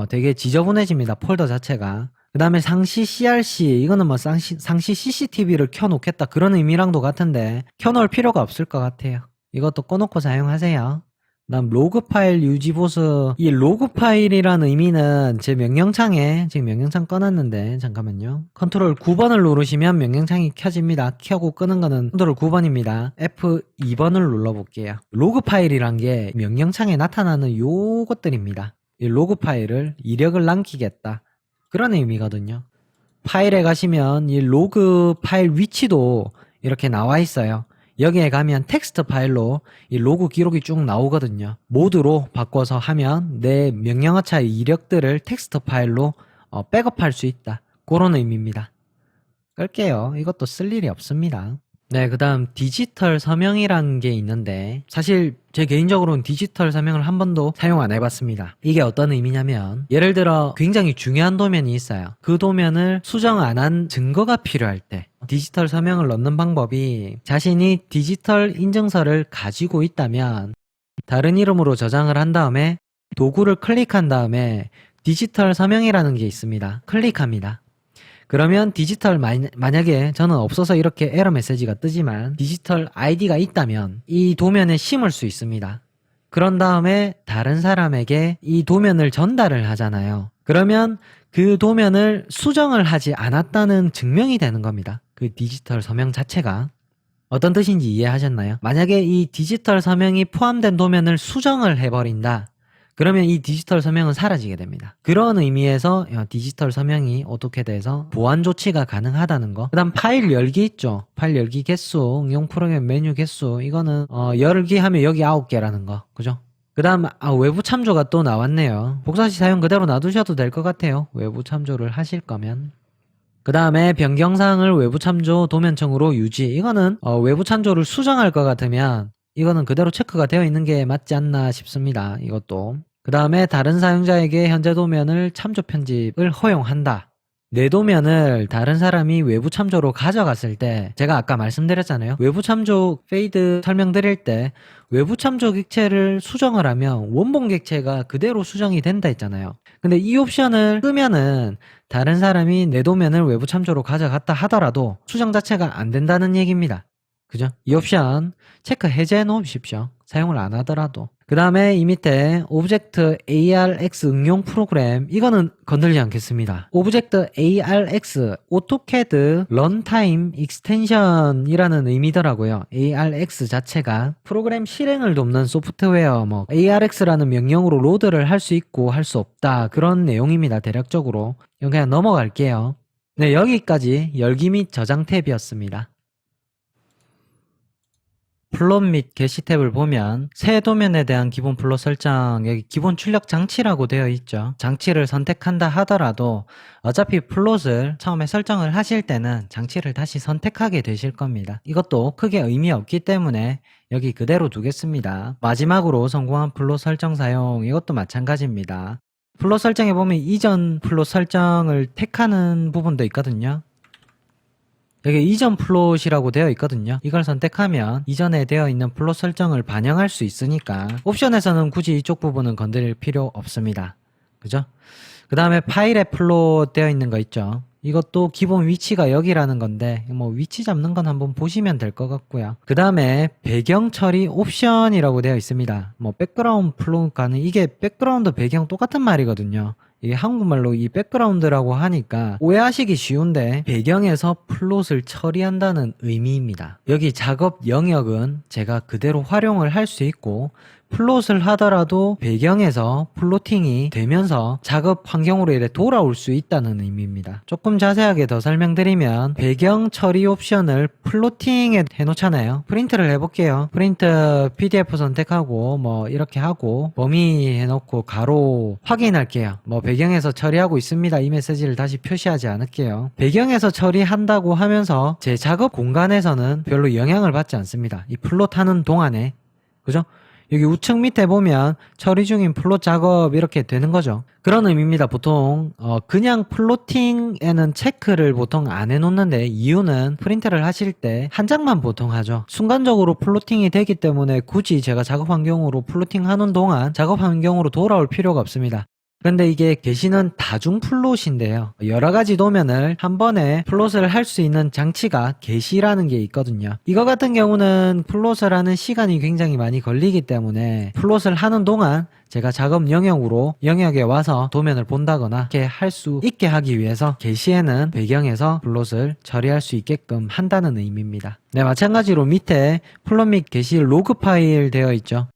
되게 지저분해집니다. 폴더 자체가. 그 다음에 상시 CRC, 이거는 뭐 상시 CCTV를 켜놓겠다 그런 의미랑도 같은데 켜놓을 필요가 없을 것 같아요. 이것도 꺼놓고 사용하세요. 그 다음 로그 파일 유지 보수. 이 로그 파일이라는 의미는 제 명령창에 지금 명령창 꺼놨는데 잠깐만요. 컨트롤 9번을 누르시면 명령창이 켜집니다. 켜고 끄는 거는 컨트롤 9번입니다. F2번을 눌러볼게요. 로그 파일이란 게 명령창에 나타나는 요것들입니다. 이 로그 파일을 이력을 남기겠다 그런 의미거든요. 파일에 가시면 이 로그 파일 위치도 이렇게 나와 있어요. 여기에 가면 텍스트 파일로 이 로그 기록이 쭉 나오거든요. 모드로 바꿔서 하면 내 명령어차의 이력들을 텍스트 파일로 백업할 수 있다. 그런 의미입니다. 끌게요. 이것도 쓸 일이 없습니다. 네, 그 다음 디지털 서명이라는 게 있는데 사실 제 개인적으로는 디지털 서명을 한 번도 사용 안 해봤습니다. 이게 어떤 의미냐면 예를 들어 굉장히 중요한 도면이 있어요. 그 도면을 수정 안 한 증거가 필요할 때 디지털 서명을 넣는 방법이 자신이 디지털 인증서를 가지고 있다면 다른 이름으로 저장을 한 다음에 도구를 클릭한 다음에 디지털 서명이라는 게 있습니다. 클릭합니다. 그러면 디지털 만약에 저는 없어서 이렇게 에러 메시지가 뜨지만 디지털 아이디가 있다면 이 도면에 심을 수 있습니다. 그런 다음에 다른 사람에게 이 도면을 전달을 하잖아요. 그러면 그 도면을 수정을 하지 않았다는 증명이 되는 겁니다. 그 디지털 서명 자체가. 어떤 뜻인지 이해하셨나요? 만약에 이 디지털 서명이 포함된 도면을 수정을 해버린다. 그러면 이 디지털 서명은 사라지게 됩니다. 그런 의미에서 디지털 서명이 오토캐드에서 보안 조치가 가능하다는 거. 그 다음 파일 열기 있죠. 파일 열기 개수, 응용 프로그램 메뉴 개수. 이거는 열기 하면 여기 9개라는 거. 그죠? 그 다음 외부 참조가 또 나왔네요. 복사시 사용 그대로 놔두셔도 될 것 같아요. 외부 참조를 하실 거면. 그 다음에 변경사항을 외부 참조 도면청으로 유지. 이거는 외부 참조를 수정할 것 같으면 이거는 그대로 체크가 되어 있는 게 맞지 않나 싶습니다. 이것도. 그 다음에 다른 사용자에게 현재 도면을 참조 편집을 허용한다. 내 도면을 다른 사람이 외부 참조로 가져갔을 때 제가 아까 말씀드렸잖아요. 외부 참조 페이드 설명드릴 때 외부 참조 객체를 수정을 하면 원본 객체가 그대로 수정이 된다 했잖아요. 근데 이 옵션을 끄면은 다른 사람이 내 도면을 외부 참조로 가져갔다 하더라도 수정 자체가 안 된다는 얘기입니다. 그죠? 이 옵션 체크 해제해 놓으십시오. 사용을 안 하더라도. 그 다음에 이 밑에 오브젝트 ARX 응용 프로그램, 이거는 건들지 않겠습니다. 오브젝트 ARX 오토캐드 런타임 익스텐션이라는 의미더라고요. ARX 자체가 프로그램 실행을 돕는 소프트웨어, 뭐 ARX라는 명령으로 로드를 할 수 있고 할 수 없다, 그런 내용입니다. 대략적으로 이건 그냥 넘어갈게요. 네, 여기까지 열기 및 저장 탭이었습니다. 플롯 및 게시 탭을 보면 새 도면에 대한 기본 플롯 설정, 여기 기본 출력 장치라고 되어 있죠. 장치를 선택한다 하더라도 어차피 플롯을 처음에 설정을 하실 때는 장치를 다시 선택하게 되실 겁니다. 이것도 크게 의미 없기 때문에 여기 그대로 두겠습니다. 마지막으로 성공한 플롯 설정 사용, 이것도 마찬가지입니다. 플롯 설정에 보면 이전 플롯 설정을 택하는 부분도 있거든요. 여기 이전 플롯이라고 되어 있거든요. 이걸 선택하면 이전에 되어 있는 플롯 설정을 반영할 수 있으니까 옵션에서는 굳이 이쪽 부분은 건드릴 필요 없습니다. 그죠? 그 다음에 파일에 플롯 되어 있는 거 있죠. 이것도 기본 위치가 여기라는 건데 뭐 위치 잡는 건 한번 보시면 될 것 같고요. 그 다음에 배경 처리 옵션이라고 되어 있습니다. 뭐 백그라운드 플롯과는, 이게 백그라운드 배경 똑같은 말이거든요. 이게 한국말로 이 백그라운드라고 하니까 오해하시기 쉬운데 배경에서 플롯을 처리한다는 의미입니다. 여기 작업 영역은 제가 그대로 활용을 할 수 있고 플롯을 하더라도 배경에서 플로팅이 되면서 작업 환경으로 이렇게 돌아올 수 있다는 의미입니다. 조금 자세하게 더 설명드리면 배경 처리 옵션을 플로팅에 해놓잖아요. 프린트를 해볼게요. 프린트 PDF 선택하고 뭐 이렇게 하고 범위 해놓고 가로 확인할게요. 뭐 배경에서 처리하고 있습니다. 이 메시지를 다시 표시하지 않을게요. 배경에서 처리한다고 하면서 제 작업 공간에서는 별로 영향을 받지 않습니다. 이 플롯 하는 동안에. 그죠? 여기 우측 밑에 보면 처리 중인 플롯 작업 이렇게 되는 거죠. 그런 의미입니다. 보통 그냥 플로팅에는 체크를 보통 안 해놓는데, 이유는 프린트를 하실 때 한 장만 보통 하죠. 순간적으로 플로팅이 되기 때문에 굳이 제가 작업 환경으로 플로팅 하는 동안 작업 환경으로 돌아올 필요가 없습니다. 그런데 이게 게시는 다중 플롯인데요. 여러 가지 도면을 한 번에 플롯을 할 수 있는 장치가 게시라는 게 있거든요. 이거 같은 경우는 플롯을 하는 시간이 굉장히 많이 걸리기 때문에 플롯을 하는 동안 제가 작업 영역에 와서 도면을 본다거나 이렇게 할 수 있게 하기 위해서 게시에는 배경에서 플롯을 처리할 수 있게끔 한다는 의미입니다. 네, 마찬가지로 밑에 플롯 및 게시 로그 파일 되어 있죠.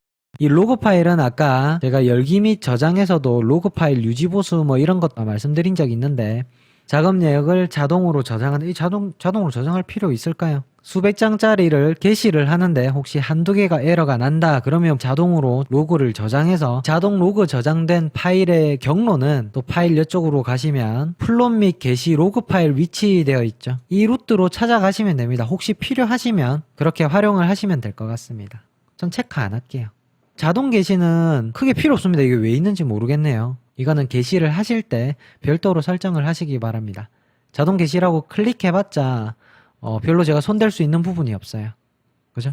이 로그 파일은 아까 제가 열기 및 저장에서도 로그 파일 유지 보수 뭐 이런 것도 말씀드린 적이 있는데, 작업 내역을 자동으로 저장하는, 이 자동으로 저장할 필요 있을까요? 수백 장짜리를 게시를 하는데 혹시 한두 개가 에러가 난다 그러면 자동으로 로그를 저장해서 자동 로그 저장된 파일의 경로는 또 파일 이쪽으로 가시면 플롯 및 게시 로그 파일 위치되어 있죠. 이 루트로 찾아가시면 됩니다. 혹시 필요하시면 그렇게 활용을 하시면 될 것 같습니다. 전 체크 안 할게요. 자동 게시는 크게 필요 없습니다. 이게 왜 있는지 모르겠네요. 이거는 게시를 하실 때 별도로 설정을 하시기 바랍니다. 자동 게시라고 클릭해봤자 별로 제가 손댈 수 있는 부분이 없어요. 그죠?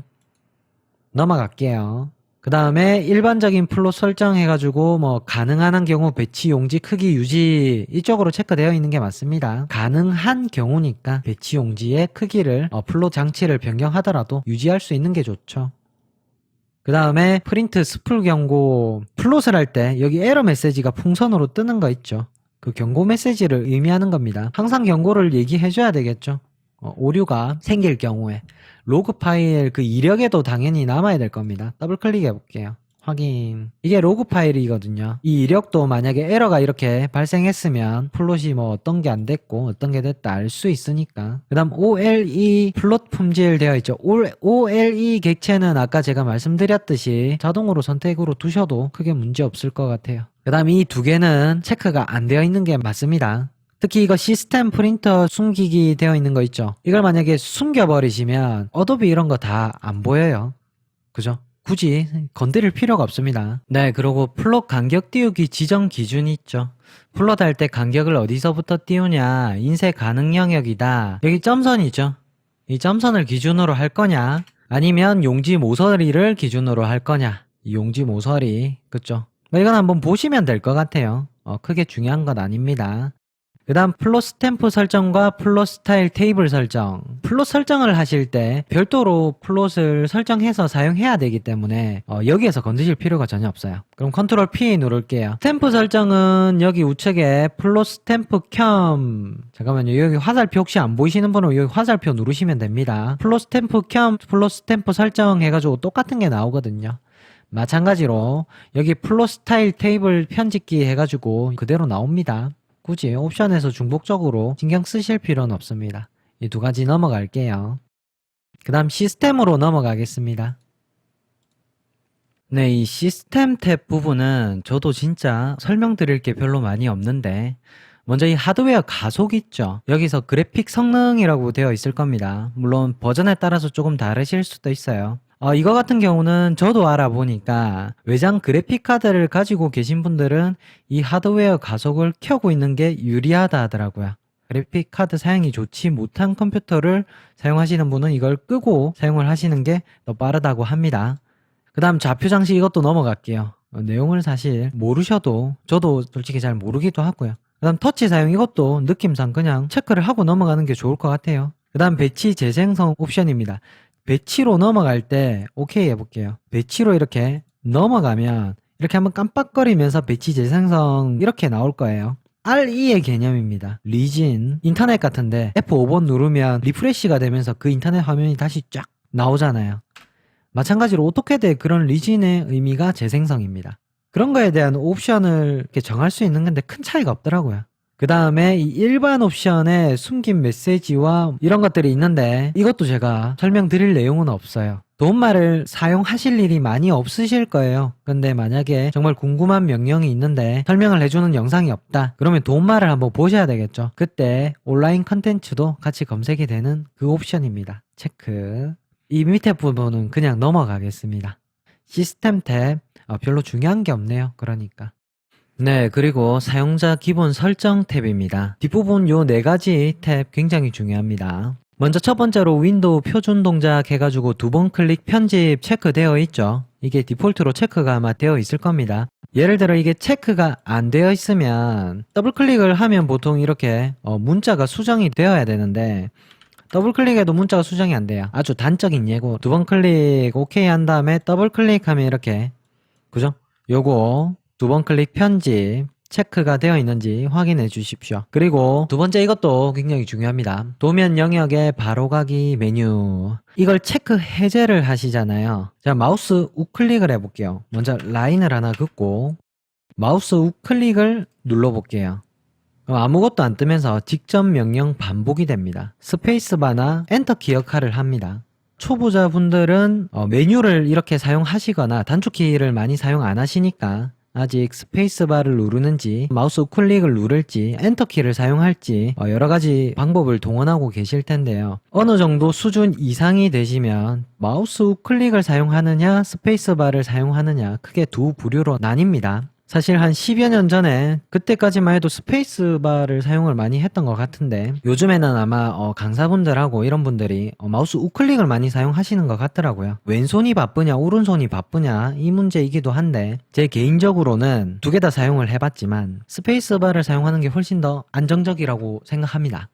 넘어갈게요. 그 다음에 일반적인 플롯 설정해가지고 뭐 가능한 경우 배치 용지 크기 유지 이쪽으로 체크되어 있는 게 맞습니다. 가능한 경우니까 배치 용지의 크기를 플롯 장치를 변경하더라도 유지할 수 있는 게 좋죠. 그 다음에 프린트 스풀 경고, 플롯을 할 때 여기 에러 메시지가 풍선으로 뜨는 거 있죠. 그 경고 메시지를 의미하는 겁니다. 항상 경고를 얘기해줘야 되겠죠. 오류가 생길 경우에 로그 파일 그 이력에도 당연히 남아야 될 겁니다. 더블 클릭해 볼게요. 확인. 이게 로그 파일이거든요. 이 이력도 만약에 에러가 이렇게 발생했으면 플롯이 뭐 어떤 게 안 됐고 어떤 게 됐다 알 수 있으니까. 그 다음 OLE 플롯 품질 되어 있죠. OLE 객체는 아까 제가 말씀드렸듯이 자동으로 선택으로 두셔도 크게 문제 없을 것 같아요. 그 다음 이 두 개는 체크가 안 되어 있는 게 맞습니다. 특히 이거 시스템 프린터 숨기기 되어 있는 거 있죠. 이걸 만약에 숨겨버리시면 어도비 이런 거 다 안 보여요. 그죠? 굳이 건드릴 필요가 없습니다. 네, 그리고 플롯 간격 띄우기 지정 기준이 있죠. 플롯 할 때 간격을 어디서부터 띄우냐, 인쇄 가능 영역이다. 여기 점선이 있죠. 이 점선을 기준으로 할 거냐, 아니면 용지 모서리를 기준으로 할 거냐. 이 용지 모서리, 그쵸? 이건 한번 보시면 될 것 같아요. 크게 중요한 건 아닙니다. 그 다음 플롯 스탬프 설정과 플롯 스타일 테이블 설정. 플롯 설정을 하실 때 별도로 플롯을 설정해서 사용해야 되기 때문에 여기에서 건드실 필요가 전혀 없어요. 그럼 컨트롤 P 누를게요. 스탬프 설정은 여기 우측에 플롯 스탬프 켬, 잠깐만요. 여기 화살표 혹시 안 보이시는 분은 여기 화살표 누르시면 됩니다. 플롯 스탬프 켬 플롯 스탬프 설정 해가지고 똑같은 게 나오거든요. 마찬가지로 여기 플롯 스타일 테이블 편집기 해가지고 그대로 나옵니다. 굳이 옵션에서 중복적으로 신경 쓰실 필요는 없습니다. 이 두 가지 넘어갈게요. 그 다음 시스템으로 넘어가겠습니다. 네, 이 시스템 탭 부분은 저도 진짜 설명드릴 게 별로 많이 없는데, 먼저 이 하드웨어 가속 있죠. 여기서 그래픽 성능이라고 되어 있을 겁니다. 물론 버전에 따라서 조금 다르실 수도 있어요. 이거 같은 경우는 저도 알아보니까 외장 그래픽 카드를 가지고 계신 분들은 이 하드웨어 가속을 켜고 있는 게 유리하다 하더라고요. 그래픽 카드 사양이 좋지 못한 컴퓨터를 사용하시는 분은 이걸 끄고 사용을 하시는 게 더 빠르다고 합니다. 그 다음 좌표 장식 이것도 넘어갈게요. 내용을 사실 모르셔도 저도 솔직히 잘 모르기도 하고요. 그 다음 터치 사용 이것도 느낌상 그냥 체크를 하고 넘어가는 게 좋을 것 같아요. 그 다음 배치 재생성 옵션입니다. 배치로 넘어갈 때 오케이 해볼게요. 배치로 이렇게 넘어가면 이렇게 한번 깜빡거리면서 배치 재생성 이렇게 나올 거예요. RE의 개념입니다. 리진, 인터넷 같은데 F5번 누르면 리프레시가 되면서 그 인터넷 화면이 다시 쫙 나오잖아요. 마찬가지로 오토캐드의 그런 리진의 의미가 재생성입니다. 그런 거에 대한 옵션을 이렇게 정할 수 있는 건데 큰 차이가 없더라고요. 그 다음에 이 일반 옵션에 숨긴 메시지와 이런 것들이 있는데 이것도 제가 설명드릴 내용은 없어요. 도움말을 사용하실 일이 많이 없으실 거예요. 근데 만약에 정말 궁금한 명령이 있는데 설명을 해주는 영상이 없다. 그러면 도움말을 한번 보셔야 되겠죠. 그때 온라인 컨텐츠도 같이 검색이 되는 그 옵션입니다. 체크. 이 밑에 부분은 그냥 넘어가겠습니다. 시스템 탭 별로 중요한 게 없네요. 그러니까. 네, 그리고 사용자 기본 설정 탭입니다. 뒷부분 요 4가지 탭 굉장히 중요합니다. 먼저 첫 번째로 윈도우 표준 동작 해가지고 2번 클릭 편집 체크되어 있죠. 이게 디폴트로 체크가 아마 되어 있을 겁니다. 예를 들어 이게 체크가 안 되어 있으면 더블 클릭을 하면 보통 이렇게 문자가 수정이 되어야 되는데 더블 클릭해도 문자가 수정이 안 돼요. 아주 단적인 예고. 2번 클릭 오케이 한 다음에 더블 클릭하면 이렇게, 그죠? 요거 2번 클릭 편집 체크가 되어 있는지 확인해 주십시오. 그리고 두 번째 이것도 굉장히 중요합니다. 도면 영역의 바로가기 메뉴. 이걸 체크 해제를 하시잖아요. 자, 마우스 우클릭을 해볼게요. 먼저 라인을 하나 긋고 마우스 우클릭을 눌러볼게요. 아무것도 안 뜨면서 직접 명령 반복이 됩니다. 스페이스바나 엔터키 역할을 합니다. 초보자분들은 메뉴를 이렇게 사용하시거나 단축키를 많이 사용 안 하시니까 아직 스페이스바를 누르는지 마우스 우클릭을 누를지 엔터키를 사용할지 여러가지 방법을 동원하고 계실 텐데요. 어느 정도 수준 이상이 되시면 마우스 우클릭을 사용하느냐 스페이스바를 사용하느냐 크게 두 부류로 나뉩니다. 사실 한 10여 년 전에 그때까지만 해도 스페이스바를 사용을 많이 했던 것 같은데 요즘에는 아마 강사분들하고 이런 분들이 마우스 우클릭을 많이 사용하시는 것 같더라고요. 왼손이 바쁘냐 오른손이 바쁘냐 이 문제이기도 한데 제 개인적으로는 두 개 다 사용을 해봤지만 스페이스바를 사용하는 게 훨씬 더 안정적이라고 생각합니다.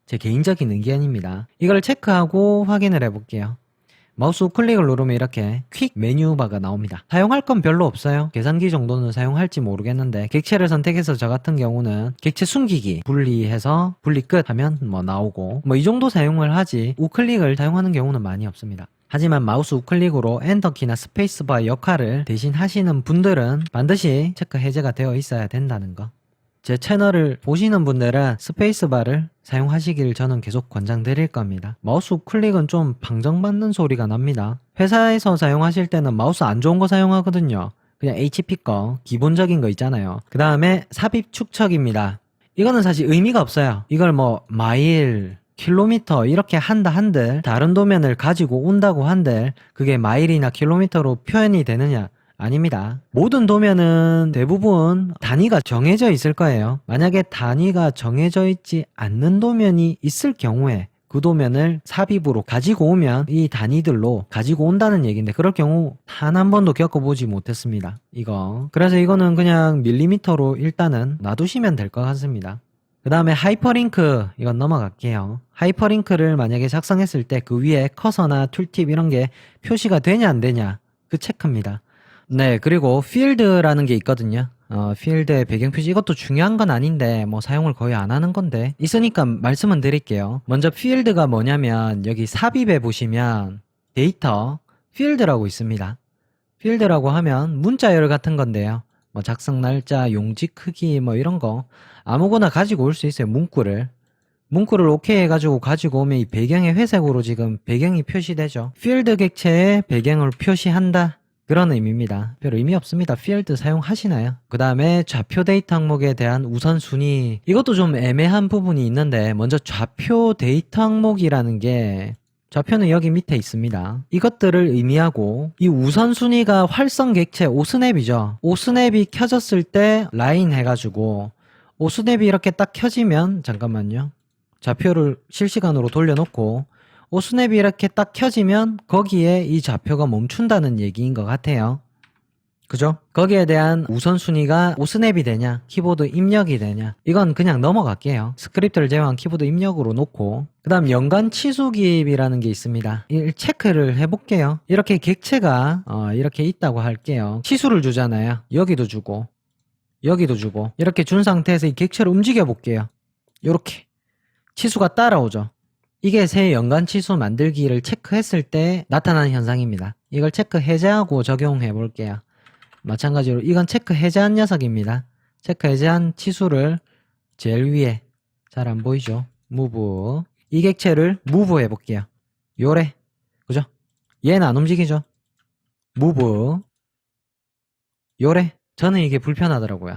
제 개인적인 의견입니다. 이걸 체크하고 확인을 해볼게요. 마우스 우클릭을 누르면 이렇게 퀵 메뉴바가 나옵니다. 사용할 건 별로 없어요. 계산기 정도는 사용할지 모르겠는데 객체를 선택해서 저 같은 경우는 객체 숨기기 분리해서 분리 끝 하면 나오고 이 정도 사용을 하지 우클릭을 사용하는 경우는 많이 없습니다. 하지만 마우스 우클릭으로 엔터키나 스페이스바 역할을 대신 하시는 분들은 반드시 체크 해제가 되어 있어야 된다는 거. 제 채널을 보시는 분들은 스페이스바를 사용하시길 저는 계속 권장드릴 겁니다. 마우스 우클릭은 좀 방정받는 소리가 납니다. 회사에서 사용하실 때는 마우스 안 좋은 거 사용하거든요. 그냥 HP 거 기본적인 거 있잖아요. 그 다음에 삽입 축척입니다. 이거는 사실 의미가 없어요. 이걸 마일, 킬로미터 이렇게 한다 한들 다른 도면을 가지고 온다고 한들 그게 마일이나 킬로미터로 표현이 되느냐? 아닙니다. 모든 도면은 대부분 단위가 정해져 있을 거예요. 만약에 단위가 정해져 있지 않는 도면이 있을 경우에 그 도면을 삽입으로 가지고 오면 이 단위들로 가지고 온다는 얘기인데 그럴 경우 단 한 번도 겪어보지 못했습니다. 그래서 이거는 그냥 밀리미터로 일단은 놔두시면 될 것 같습니다. 그 다음에 하이퍼링크, 이건 넘어갈게요. 하이퍼링크를 만약에 작성했을 때 그 위에 커서나 툴팁 이런 게 표시가 되냐 안 되냐, 그 체크입니다. 네, 그리고 필드라는 게 있거든요. 필드의 배경 표시, 이것도 중요한 건 아닌데 뭐 사용을 거의 안 하는 건데 있으니까 말씀은 드릴게요. 먼저 필드가 뭐냐면 여기 삽입에 보시면 데이터 필드라고 있습니다. 필드라고 하면 문자열 같은 건데요. 뭐 작성 날짜, 용지 크기 뭐 이런 거 아무거나 가지고 올 수 있어요. 문구를 오케이 해가지고 가지고 오면 이 배경의 회색으로 지금 배경이 표시되죠. 필드 객체에 배경을 표시한다, 그런 의미입니다. 별 의미 없습니다. 필드 사용하시나요? 그 다음에 좌표 데이터 항목에 대한 우선순위, 이것도 좀 애매한 부분이 있는데, 먼저 좌표 데이터 항목이라는 게 좌표는 여기 밑에 있습니다. 이것들을 의미하고, 이 우선순위가 활성 객체 오스냅이죠. 오스냅이 켜졌을 때 라인 해가지고, 오스냅이 이렇게 딱 켜지면, 잠깐만요, 좌표를 실시간으로 돌려놓고 오스냅이 이렇게 딱 켜지면 거기에 이 좌표가 멈춘다는 얘기인 것 같아요. 그죠? 거기에 대한 우선순위가 오스냅이 되냐, 키보드 입력이 되냐, 이건 그냥 넘어갈게요. 스크립트를 제외한 키보드 입력으로 놓고, 그 다음 연관 치수깁이라는 게 있습니다. 이 체크를 해볼게요. 이렇게 객체가 이렇게 있다고 할게요. 치수를 주잖아요. 여기도 주고 여기도 주고 이렇게 준 상태에서 이 객체를 움직여 볼게요. 요렇게 치수가 따라오죠. 이게 새 연관 치수 만들기를 체크했을 때 나타나는 현상입니다. 이걸 체크 해제하고 적용해 볼게요. 마찬가지로 이건 체크 해제한 녀석입니다. 체크 해제한 치수를 제일 위에, 잘 안 보이죠? 무브. 이 객체를 무브 해 볼게요. 요래. 그죠? 얘는 안 움직이죠? 무브. 요래. 저는 이게 불편하더라고요.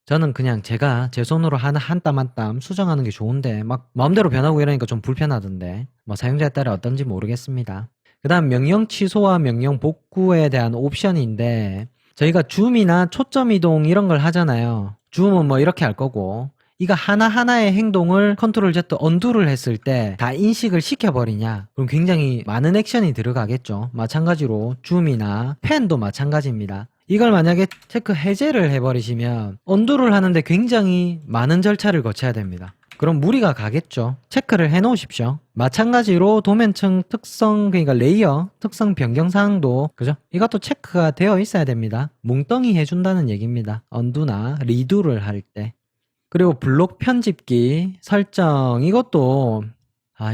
저는 그냥 제가 제 손으로 한 땀 한 땀 수정하는 게 좋은데 막 마음대로 변하고 이러니까 좀 불편하던데, 뭐 사용자에 따라 어떤지 모르겠습니다. 그 다음 명령 취소와 명령 복구에 대한 옵션인데, 저희가 줌이나 초점 이동 이런 걸 하잖아요. 줌은 뭐 이렇게 할 거고, 이거 하나하나의 행동을 컨트롤 Z 언두를 했을 때 다 인식을 시켜버리냐, 그럼 굉장히 많은 액션이 들어가겠죠. 마찬가지로 줌이나 펜도 마찬가지입니다. 이걸 만약에 체크 해제를 해버리시면 언두를 하는데 굉장히 많은 절차를 거쳐야 됩니다. 그럼 무리가 가겠죠. 체크를 해 놓으십시오. 마찬가지로 도면층 특성, 그러니까 레이어 특성 변경 사항도, 그죠? 이것도 체크가 되어 있어야 됩니다. 뭉덩이 해준다는 얘기입니다. 언두나 리두를 할 때. 그리고 블록 편집기 설정, 이것도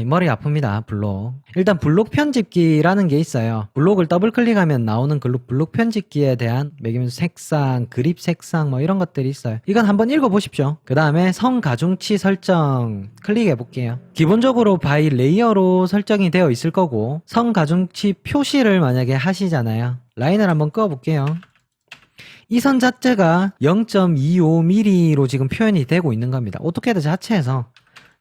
이 머리 아픕니다. 블록. 일단 블록 편집기라는 게 있어요. 블록을 더블 클릭하면 나오는 블록 편집기에 대한 매기면 색상, 그립 색상 뭐 이런 것들이 있어요. 이건 한번 읽어보십시오. 그 다음에 성 가중치 설정 클릭해 볼게요. 기본적으로 바이 레이어로 설정이 되어 있을 거고, 성 가중치 표시를 만약에 하시잖아요. 라인을 한번 그어볼게요. 이 선 자체가 0.25mm로 지금 표현이 되고 있는 겁니다. 오토캐드 자체에서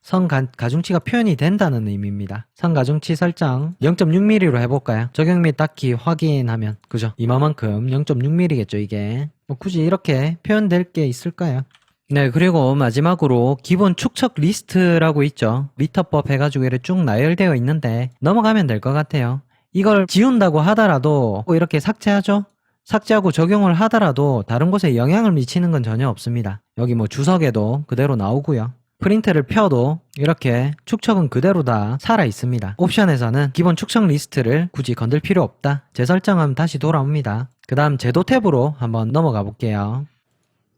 선 가중치가 표현이 된다는 의미입니다. 선 가중치 설정 0.6mm로 해볼까요? 적용 및 닫기 확인하면, 그죠? 이만큼 0.6mm겠죠 이게. 뭐 굳이 이렇게 표현될 게 있을까요? 네, 그리고 마지막으로 기본 축척 리스트라고 있죠. 미터법 해가지고 이렇게 쭉 나열되어 있는데 넘어가면 될 것 같아요. 이걸 지운다고 하더라도 이렇게 삭제하죠? 삭제하고 적용을 하더라도 다른 곳에 영향을 미치는 건 전혀 없습니다. 여기 뭐 주석에도 그대로 나오고요. 프린트를 펴도 이렇게 축척은 그대로 다 살아 있습니다. 옵션에서는 기본 축척 리스트를 굳이 건들 필요 없다, 재설정하면 다시 돌아옵니다. 그 다음 제도 탭으로 한번 넘어가 볼게요.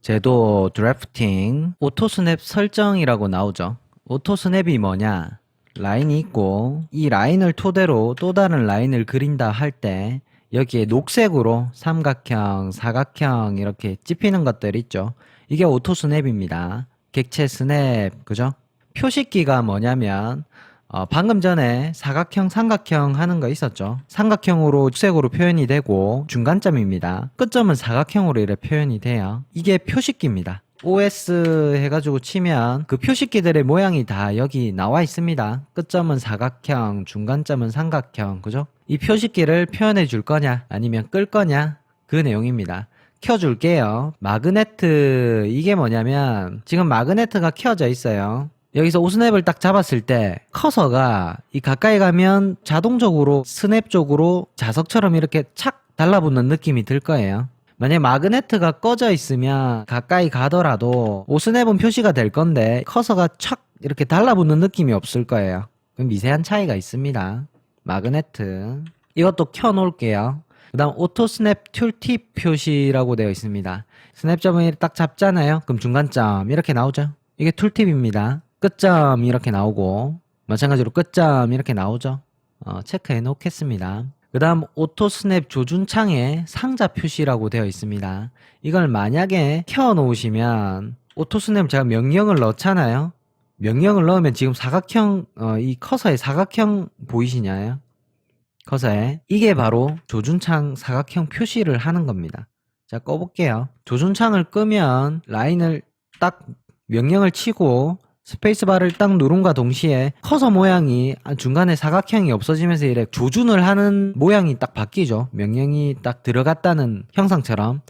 제도 드래프팅 오토 스냅 설정이라고 나오죠. 오토 스냅이 뭐냐, 라인이 있고 이 라인을 토대로 또 다른 라인을 그린다 할 때 여기에 녹색으로 삼각형, 사각형 이렇게 찝히는 것들 있죠. 이게 오토 스냅입니다. 객체 스냅, 그죠? 표식기가 뭐냐면 방금 전에 사각형, 삼각형 하는 거 있었죠. 삼각형으로 녹색으로 표현이 되고 중간점입니다. 끝점은 사각형으로 이렇게 표현이 돼요. 이게 표식기입니다. OS 해가지고 치면 그 표식기들의 모양이 다 여기 나와 있습니다. 끝점은 사각형, 중간점은 삼각형, 그죠? 이 표식기를 표현해 줄 거냐 아니면 끌 거냐, 그 내용입니다. 켜줄게요. 마그네트, 이게 뭐냐면 지금 마그네트가 켜져 있어요. 여기서 오스냅을 딱 잡았을 때 커서가 이 가까이 가면 자동적으로 스냅 쪽으로 자석처럼 이렇게 착 달라붙는 느낌이 들 거예요. 만약에 마그네트가 꺼져 있으면 가까이 가더라도 오스냅은 표시가 될 건데 커서가 착 이렇게 달라붙는 느낌이 없을 거예요. 미세한 차이가 있습니다. 마그네트 이것도 켜놓을게요. 그 다음 오토 스냅 툴팁 표시라고 되어 있습니다. 스냅점을 딱 잡잖아요. 그럼 중간점 이렇게 나오죠. 이게 툴팁입니다. 끝점 이렇게 나오고 마찬가지로 끝점 이렇게 나오죠. 체크해 놓겠습니다. 그 다음 오토 스냅 조준창에 상자 표시라고 되어 있습니다. 이걸 만약에 켜 놓으시면 오토 스냅 제가 명령을 넣잖아요. 명령을 넣으면 지금 사각형 이 커서의 사각형 보이시나요? 커서에 이게 바로 조준창 사각형 표시를 하는 겁니다. 자, 꺼볼게요. 조준창을 끄면 라인을 딱 명령을 치고 스페이스바를 딱 누른과 동시에 커서 모양이 중간에 사각형이 없어지면서 이렇게 조준을 하는 모양이 딱 바뀌죠. 명령이 딱 들어갔다는 형상처럼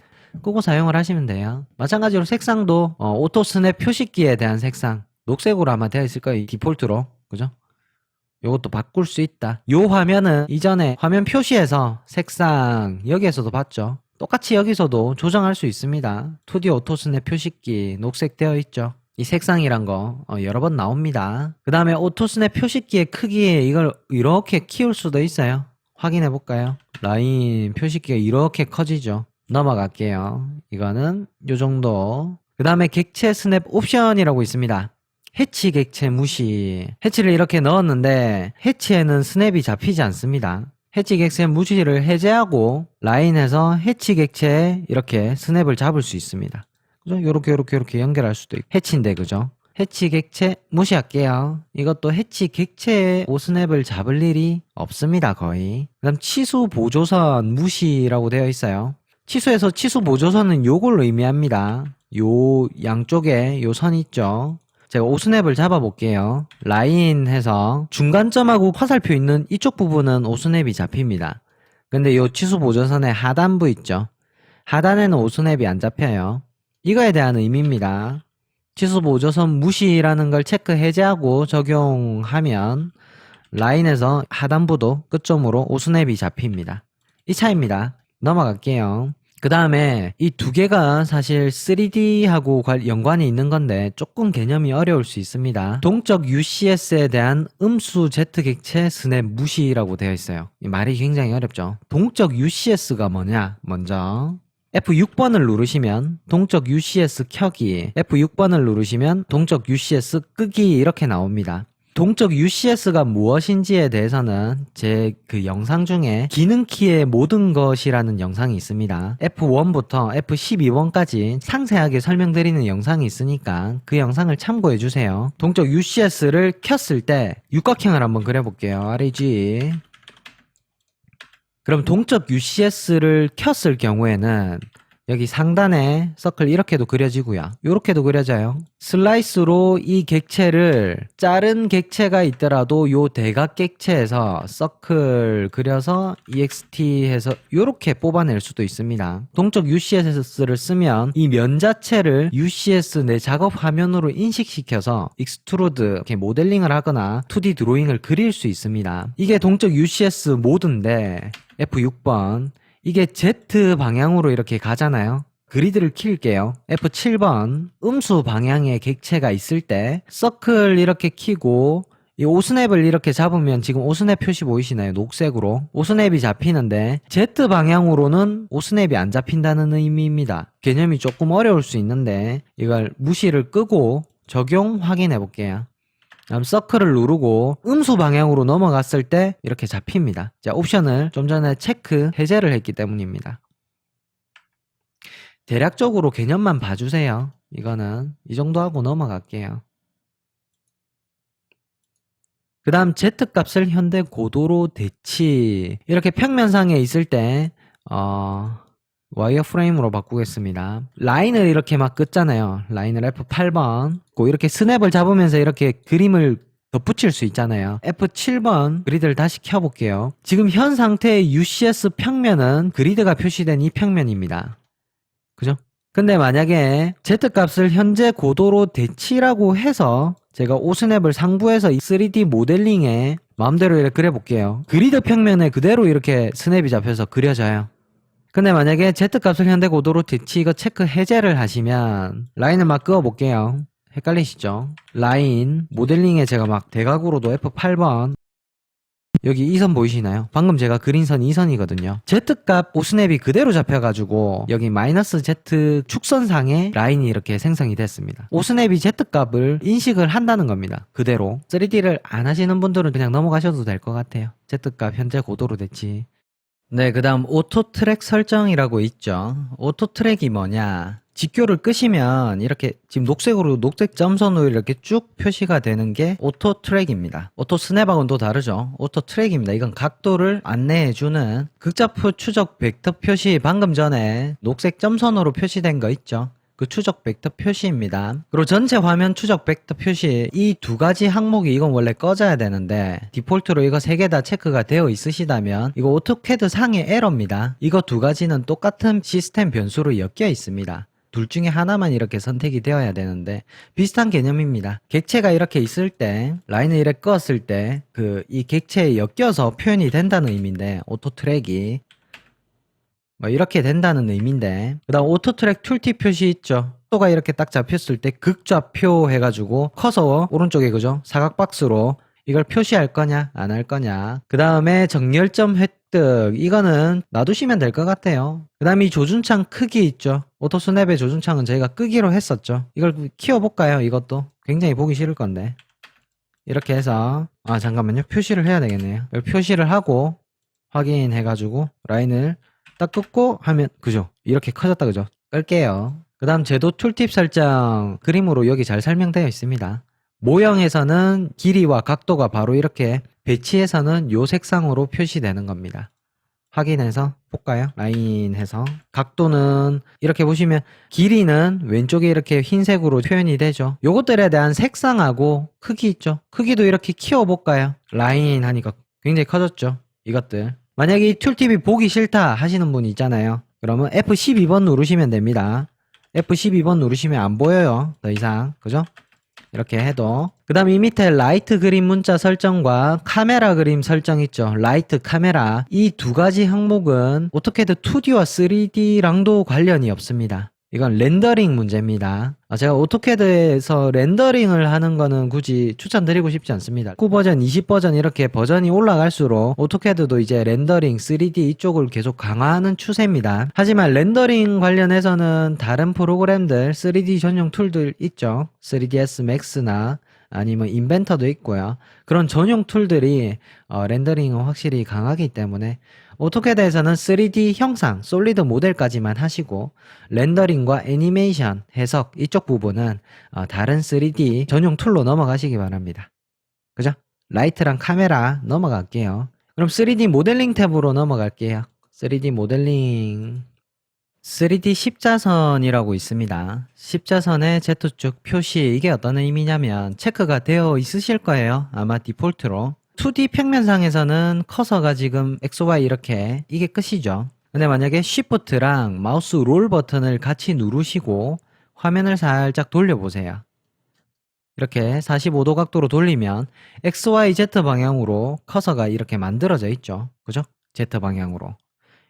끄고 사용을 하시면 돼요. 마찬가지로 색상도 오토 스냅 표시기에 대한 색상 녹색으로 아마 되어 있을 거예요. 디폴트로. 그죠? 요것도 바꿀 수 있다. 요 화면은 이전에 화면 표시에서 색상 여기에서도 봤죠. 똑같이 여기서도 조정할 수 있습니다. 2D 오토 스냅 표시기 녹색 되어 있죠. 이 색상이란 거 여러 번 나옵니다. 그 다음에 오토 스냅 표시기의 크기 이걸 이렇게 키울 수도 있어요. 확인해 볼까요? 라인 표시기가 이렇게 커지죠. 넘어갈게요. 이거는 요 정도. 그 다음에 객체 스냅 옵션이라고 있습니다. 해치 객체 무시. 해치를 이렇게 넣었는데 해치에는 스냅이 잡히지 않습니다. 해치 객체 무시를 해제하고 라인에서 해치 객체에 이렇게 스냅을 잡을 수 있습니다. 그죠? 요렇게 연결할 수도 있고 해치인데 그죠? 해치 객체 무시할게요. 이것도 해치 객체에 오스냅을 잡을 일이 없습니다. 거의. 그 다음 치수 보조선 무시라고 되어 있어요. 치수에서 치수 보조선은 요걸 의미합니다. 요 양쪽에 요 선 있죠? 제가 오스냅을 잡아볼게요. 라인 해서 중간점하고 화살표 있는 이쪽 부분은 오스냅이 잡힙니다. 근데 요 치수 보조선의 하단부 있죠? 하단에는 오스냅이 안 잡혀요. 이거에 대한 의미입니다. 치수 보조선 무시라는 걸 체크 해제하고 적용하면 라인에서 하단부도 끝점으로 오스냅이 잡힙니다. 이 차이입니다. 넘어갈게요. 그 다음에 이 두 개가 사실 3D하고 연관이 있는 건데 조금 개념이 어려울 수 있습니다. 동적 UCS에 대한 음수 Z 객체 스냅 무시라고 되어 있어요. 이 말이 굉장히 어렵죠. 동적 UCS가 뭐냐? 먼저 F6번을 누르시면 동적 UCS 켜기, F6번을 누르시면 동적 UCS 끄기 이렇게 나옵니다. 동적 UCS가 무엇인지에 대해서는 제 그 영상 중에 기능키의 모든 것이라는 영상이 있습니다. F1부터 F12번까지 상세하게 설명드리는 영상이 있으니까 그 영상을 참고해 주세요. 동적 UCS를 켰을 때 육각형을 한번 그려볼게요. REG. 그럼 동적 UCS를 켰을 경우에는 여기 상단에 서클 이렇게도 그려지고요. 이렇게도 그려져요. 슬라이스로 이 객체를 자른 객체가 있더라도 요 대각 객체에서 서클 그려서 EXT 해서 이렇게 뽑아낼 수도 있습니다. 동적 UCS를 쓰면 이 면 자체를 UCS 내 작업 화면으로 인식시켜서 익스트루드 이렇게 모델링을 하거나 2D 드로잉을 그릴 수 있습니다. 이게 동적 UCS 모드인데 F6번 이게 Z 방향으로 이렇게 가잖아요. 그리드를 킬게요. F7번 음수 방향의 객체가 있을 때 서클 이렇게 키고 이 오스냅을 이렇게 잡으면 지금 오스냅 표시 보이시나요? 녹색으로 오스냅이 잡히는데 Z 방향으로는 오스냅이 안 잡힌다는 의미입니다. 개념이 조금 어려울 수 있는데 이걸 무시를 끄고 적용 확인해 볼게요. 다음 서클을 누르고 음수 방향으로 넘어갔을 때 이렇게 잡힙니다. 자, 옵션을 좀 전에 체크 해제를 했기 때문입니다. 대략적으로 개념만 봐주세요. 이거는 이 정도 하고 넘어갈게요. 그 다음 Z값을 현대 고도로 대치 이렇게 평면상에 있을 때 와이어프레임으로 바꾸겠습니다. 라인을 이렇게 막 긋잖아요. 라인을 F8번 이렇게 스냅을 잡으면서 이렇게 그림을 덧붙일 수 있잖아요. F7번 그리드를 다시 켜볼게요. 지금 현 상태의 UCS 평면은 그리드가 표시된 이 평면입니다. 그죠? 근데 만약에 Z값을 현재 고도로 대치라고 해서 제가 오스냅을 상부에서 3D 모델링에 마음대로 이렇게 그려볼게요. 그리드 평면에 그대로 이렇게 스냅이 잡혀서 그려져요. 근데 만약에 Z값을 현대 고도로 대치 이거 체크 해제를 하시면 라인을 막 그어 볼게요. 헷갈리시죠? 라인 모델링에 제가 막 대각으로도 F8번 여기 이 선 보이시나요? 방금 제가 그린 선 이 선이거든요. Z값 오스냅이 그대로 잡혀가지고 여기 마이너스 Z 축선상에 라인이 이렇게 생성이 됐습니다. 오스냅이 Z값을 인식을 한다는 겁니다. 그대로 3D를 안 하시는 분들은 그냥 넘어가셔도 될 것 같아요. Z값 현재 고도로 대치. 네, 그 다음 오토 트랙 설정이라고 있죠. 오토 트랙이 뭐냐? 직교를 끄시면 이렇게 지금 녹색으로 녹색 점선으로 이렇게 쭉 표시가 되는 게 오토 트랙입니다. 오토 스냅하고는 또 다르죠. 오토 트랙입니다. 이건 각도를 안내해주는 극좌표 추적 벡터 표시, 방금 전에 녹색 점선으로 표시된 거 있죠. 그 추적 벡터 표시입니다. 그리고 전체 화면 추적 벡터 표시 이 두 가지 항목이 이건 원래 꺼져야 되는데 디폴트로 이거 세 개 다 체크가 되어 있으시다면 이거 오토캐드 상의 에러입니다. 이거 두 가지는 똑같은 시스템 변수로 엮여 있습니다. 둘 중에 하나만 이렇게 선택이 되어야 되는데 비슷한 개념입니다. 객체가 이렇게 있을 때 라인을 이렇게 껐을 때 이 객체에 엮여서 표현이 된다는 의미인데 오토 트랙이 뭐 이렇게 된다는 의미인데 그 다음 오토트랙 툴팁 표시 있죠. 속도가 이렇게 딱 잡혔을 때 극좌표 해가지고 커서 오른쪽에 그죠? 사각박스로 이걸 표시할 거냐 안 할 거냐. 그 다음에 정렬점 획득 이거는 놔두시면 될 것 같아요. 그 다음에 이 조준창 크기 있죠. 오토스냅의 조준창은 저희가 끄기로 했었죠. 이걸 키워볼까요? 이것도 굉장히 보기 싫을 건데 이렇게 해서 잠깐만요. 표시를 해야 되겠네요. 표시를 하고 확인해가지고 라인을 딱 끄고 하면 그죠? 이렇게 커졌다 그죠? 끌게요. 그 다음 제도 툴팁 설정 그림으로 여기 잘 설명되어 있습니다. 모형에서는 길이와 각도가 바로 이렇게 배치에서는 요 색상으로 표시되는 겁니다. 확인해서 볼까요? 라인 해서 각도는 이렇게 보시면 길이는 왼쪽에 이렇게 흰색으로 표현이 되죠. 요것들에 대한 색상하고 크기 있죠. 크기도 이렇게 키워볼까요? 라인 하니까 굉장히 커졌죠. 이것들 만약에 이 툴팁이 보기 싫다 하시는 분 있잖아요. 그러면 F12번 누르시면 됩니다. F12번 누르시면 안 보여요. 더 이상. 그죠? 이렇게 해도. 그 다음 이 밑에 라이트 그림 문자 설정과 카메라 그림 설정 있죠. 라이트 카메라. 이 두 가지 항목은 오토캐드 2D와 3D랑도 관련이 없습니다. 이건 렌더링 문제입니다. 제가 오토캐드에서 렌더링을 하는 거는 굳이 추천드리고 싶지 않습니다. 9버전, 20버전 이렇게 버전이 올라갈수록 오토캐드도 이제 렌더링, 3D 이쪽을 계속 강화하는 추세입니다. 하지만 렌더링 관련해서는 다른 프로그램들, 3D 전용 툴들 있죠. 3ds max나 아니면 인벤터도 있고요. 그런 전용 툴들이 렌더링은 확실히 강하기 때문에 오토캐드에서는 3D 형상, 솔리드 모델까지만 하시고 렌더링과 애니메이션, 해석 이쪽 부분은 다른 3D 전용 툴로 넘어가시기 바랍니다. 그죠? 라이트랑 카메라 넘어갈게요. 그럼 3D 모델링 탭으로 넘어갈게요. 3D 모델링 3D 십자선이라고 있습니다. 십자선의 Z축 표시 이게 어떤 의미냐면 체크가 되어 있으실 거예요. 아마 디폴트로 2D 평면상에서는 커서가 지금 XY 이렇게 이게 끝이죠. 근데 만약에 Shift랑 마우스 롤 버튼을 같이 누르시고 화면을 살짝 돌려보세요. 이렇게 45도 각도로 돌리면 XYZ 방향으로 커서가 이렇게 만들어져 있죠. 그죠? Z 방향으로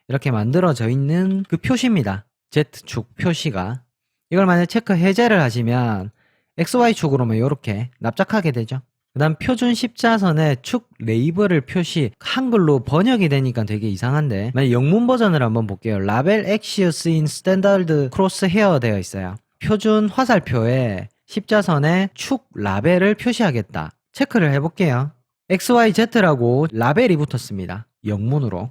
이렇게 만들어져 있는 그 표시입니다. Z축 표시가. 이걸 만약 체크 해제를 하시면 XY축으로만 이렇게 납작하게 되죠. 그 다음 표준 십자선의 축 레이블을 표시 한글로 번역이 되니까 되게 이상한데 만약 영문 버전을 한번 볼게요. 라벨 엑시어스 인 스탠다드 크로스 헤어 되어 있어요. 표준 화살표에 십자선의 축 라벨을 표시하겠다. 체크를 해볼게요. XYZ라고 라벨이 붙었습니다. 영문으로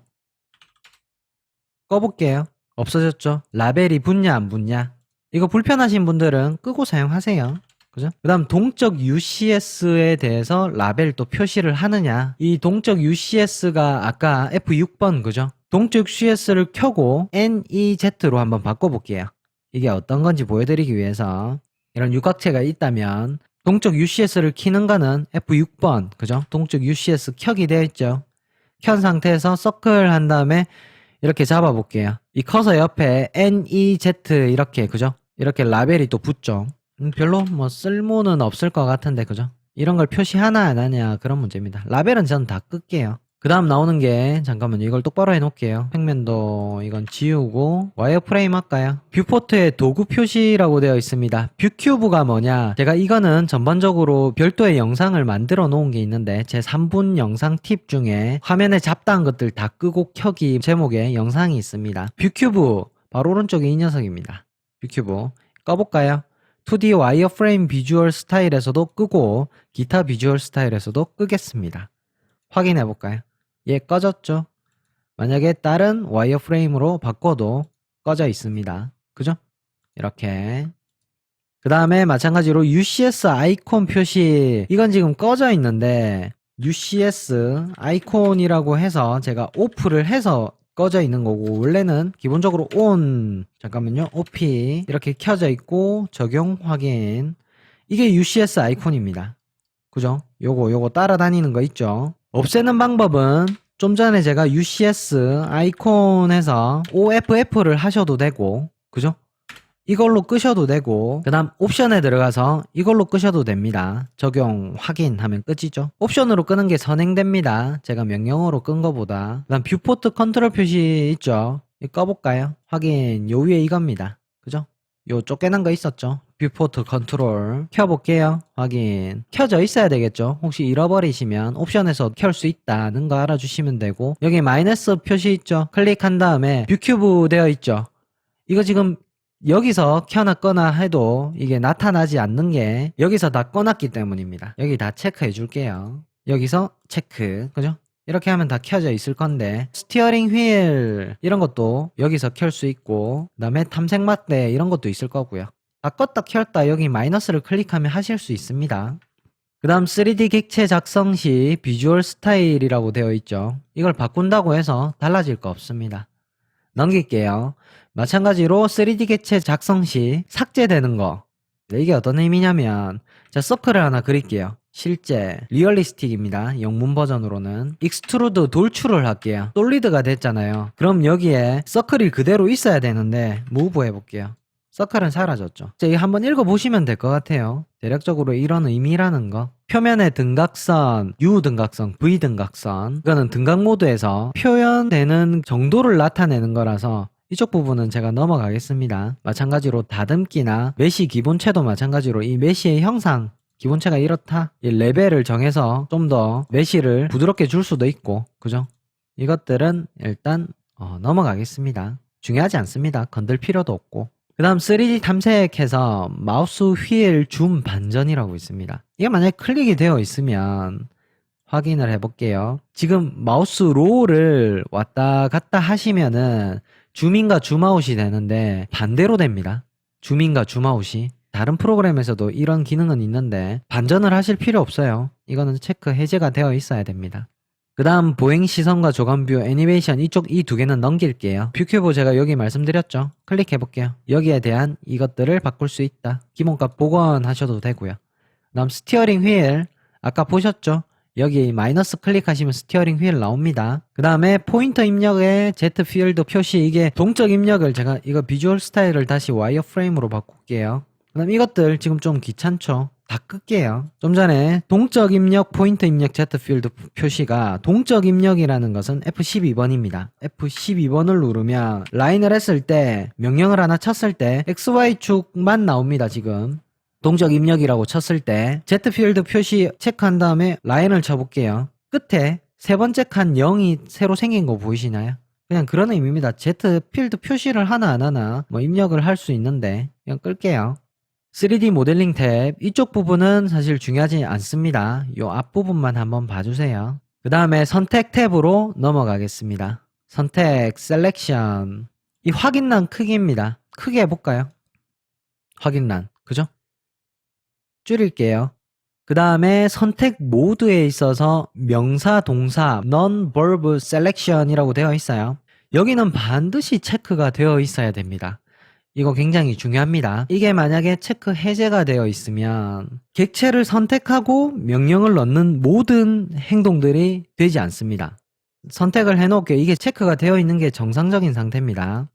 꺼볼게요. 없어졌죠? 라벨이 붙냐 안 붙냐? 이거 불편하신 분들은 끄고 사용하세요. 그죠? 그 다음 동적 UCS에 대해서 라벨 또 표시를 하느냐. 이 동적 UCS가 아까 F6번 그죠? 동적 UCS를 켜고 NEZ로 한번 바꿔볼게요. 이게 어떤 건지 보여드리기 위해서 이런 육각체가 있다면 동적 UCS를 키는 거는 F6번 그죠? 동적 UCS 켜기 되어 있죠. 켠 상태에서 서클 한 다음에 이렇게 잡아볼게요. 이 커서 옆에 NEZ 이렇게 그죠? 이렇게 라벨이 또 붙죠. 별로 뭐 쓸모는 없을 것 같은데 그죠? 이런 걸 표시하나 안 하냐 그런 문제입니다. 라벨은 저는 다 끌게요. 그 다음 나오는 게, 잠깐만요. 이걸 똑바로 해놓을게요. 평면도 이건 지우고 와이어프레임 할까요? 뷰포트에 도구 표시라고 되어 있습니다. 뷰큐브가 뭐냐? 제가 이거는 전반적으로 별도의 영상을 만들어 놓은 게 있는데 제 3분 영상 팁 중에 화면에 잡다한 것들 다 끄고 켜기 제목의 영상이 있습니다. 뷰큐브 바로 오른쪽에 이 녀석입니다. 뷰큐브 꺼볼까요? 2D 와이어프레임 비주얼 스타일에서도 끄고 기타 비주얼 스타일에서도 끄겠습니다. 확인해 볼까요? 예, 꺼졌죠? 만약에 다른 와이어프레임으로 바꿔도 꺼져 있습니다. 그죠? 이렇게. 그 다음에 마찬가지로 UCS 아이콘 표시, 이건 지금 꺼져 있는데 UCS 아이콘이라고 해서 제가 오프를 해서 꺼져 있는 거고, 원래는 기본적으로 ON, 잠깐만요, OP 이렇게 켜져 있고 적용 확인, 이게 UCS 아이콘입니다. 그죠? 요거 따라다니는 거 있죠? 없애는 방법은 좀 전에 제가 UCS 아이콘에서 OFF를 하셔도 되고, 그죠? 이걸로 끄셔도 되고, 그 다음 옵션에 들어가서 이걸로 끄셔도 됩니다. 적용 확인하면 끝이죠. 옵션으로 끄는 게 선행됩니다. 제가 명령어로 끈 거보다. 그 다음 뷰포트 컨트롤 표시 있죠? 이거 꺼볼까요? 확인. 요 위에 이겁니다. 그죠? 요 쫓겨난 거 있었죠? 뷰포트 컨트롤 켜볼게요. 확인. 켜져 있어야 되겠죠? 혹시 잃어버리시면 옵션에서 켤 수 있다는 거 알아주시면 되고, 여기 마이너스 표시 있죠? 클릭한 다음에 뷰큐브 되어 있죠? 이거 지금 여기서 켜놨거나 해도 이게 나타나지 않는 게 여기서 다 꺼놨기 때문입니다. 여기 다 체크해 줄게요. 여기서 체크. 그죠? 이렇게 하면 다 켜져 있을 건데, 스티어링 휠 이런 것도 여기서 켤 수 있고, 그 다음에 탐색 막대 이런 것도 있을 거고요. 다 껐다 켰다 여기 마이너스를 클릭하면 하실 수 있습니다. 그 다음 3D 객체 작성 시 비주얼 스타일이라고 되어 있죠. 이걸 바꾼다고 해서 달라질 거 없습니다. 넘길게요. 마찬가지로 3D 객체 작성 시 삭제되는 거, 이게 어떤 의미냐면, 자, 서클을 하나 그릴게요. 실제 리얼리스틱입니다. 영문 버전으로는 익스트루드 돌출을 할게요. 솔리드가 됐잖아요. 그럼 여기에 서클이 그대로 있어야 되는데 무브 해볼게요. 서클은 사라졌죠. 자, 이거 한번 읽어보시면 될 것 같아요. 대략적으로 이런 의미라는 거. 표면의 등각선, U 등각선, V 등각선, 이거는 등각 모드에서 표현되는 정도를 나타내는 거라서 이쪽 부분은 제가 넘어가겠습니다. 마찬가지로 다듬기나 메시 기본체도 마찬가지로 이 메시의 형상, 기본체가 이렇다, 이 레벨을 정해서 좀 더 메시를 부드럽게 줄 수도 있고, 그죠? 이것들은 일단 넘어가겠습니다. 중요하지 않습니다. 건들 필요도 없고. 그 다음 3D 탐색해서 마우스 휠 줌 반전이라고 있습니다. 이게 만약에 클릭이 되어 있으면 확인을 해볼게요. 지금 마우스 롤을 왔다 갔다 하시면은 줌인과 줌아웃이 되는데 반대로 됩니다. 줌인과 줌아웃이. 다른 프로그램에서도 이런 기능은 있는데 반전을 하실 필요 없어요. 이거는 체크 해제가 되어 있어야 됩니다. 그 다음 보행 시선과 조감뷰, 애니메이션 이쪽 이 두 개는 넘길게요. 뷰큐브 제가 여기 말씀드렸죠? 클릭해 볼게요. 여기에 대한 이것들을 바꿀 수 있다. 기본값 복원하셔도 되고요. 그 다음 스티어링 휠 아까 보셨죠? 여기 마이너스 클릭하시면 스티어링 휠 나옵니다. 그 다음에 포인터 입력의 Z 필드 표시, 이게 동적 입력을 제가 이거 비주얼 스타일을 다시 와이어프레임으로 바꿀게요. 그 다음 이것들 지금 좀 귀찮죠? 다 끌게요. 좀 전에 동적 입력, 포인트 입력, Z 필드 표시가 동적 입력이라는 것은 F12번입니다. F12번을 누르면 라인을 했을 때, 명령을 하나 쳤을 때 XY축만 나옵니다. 지금 동적 입력이라고 쳤을 때 Z 필드 표시 체크한 다음에 라인을 쳐볼게요. 끝에 세 번째 칸 0이 새로 생긴 거 보이시나요? 그냥 그런 의미입니다. Z 필드 표시를 하나 안 하나 뭐 입력을 할 수 있는데 그냥 끌게요. 3D 모델링 탭 이쪽 부분은 사실 중요하지 않습니다. 이 앞부분만 한번 봐주세요. 그 다음에 선택 탭으로 넘어가겠습니다. 선택 셀렉션, 이 확인란 크기입니다. 크게 해볼까요? 확인란, 그죠? 줄일게요. 그 다음에 선택 모드에 있어서 명사, 동사, non-verb selection이라고 되어 있어요. 여기는 반드시 체크가 되어 있어야 됩니다. 이거 굉장히 중요합니다. 이게 만약에 체크 해제가 되어 있으면 객체를 선택하고 명령을 넣는 모든 행동들이 되지 않습니다. 선택을 해놓을게요. 이게 체크가 되어 있는 게 정상적인 상태입니다.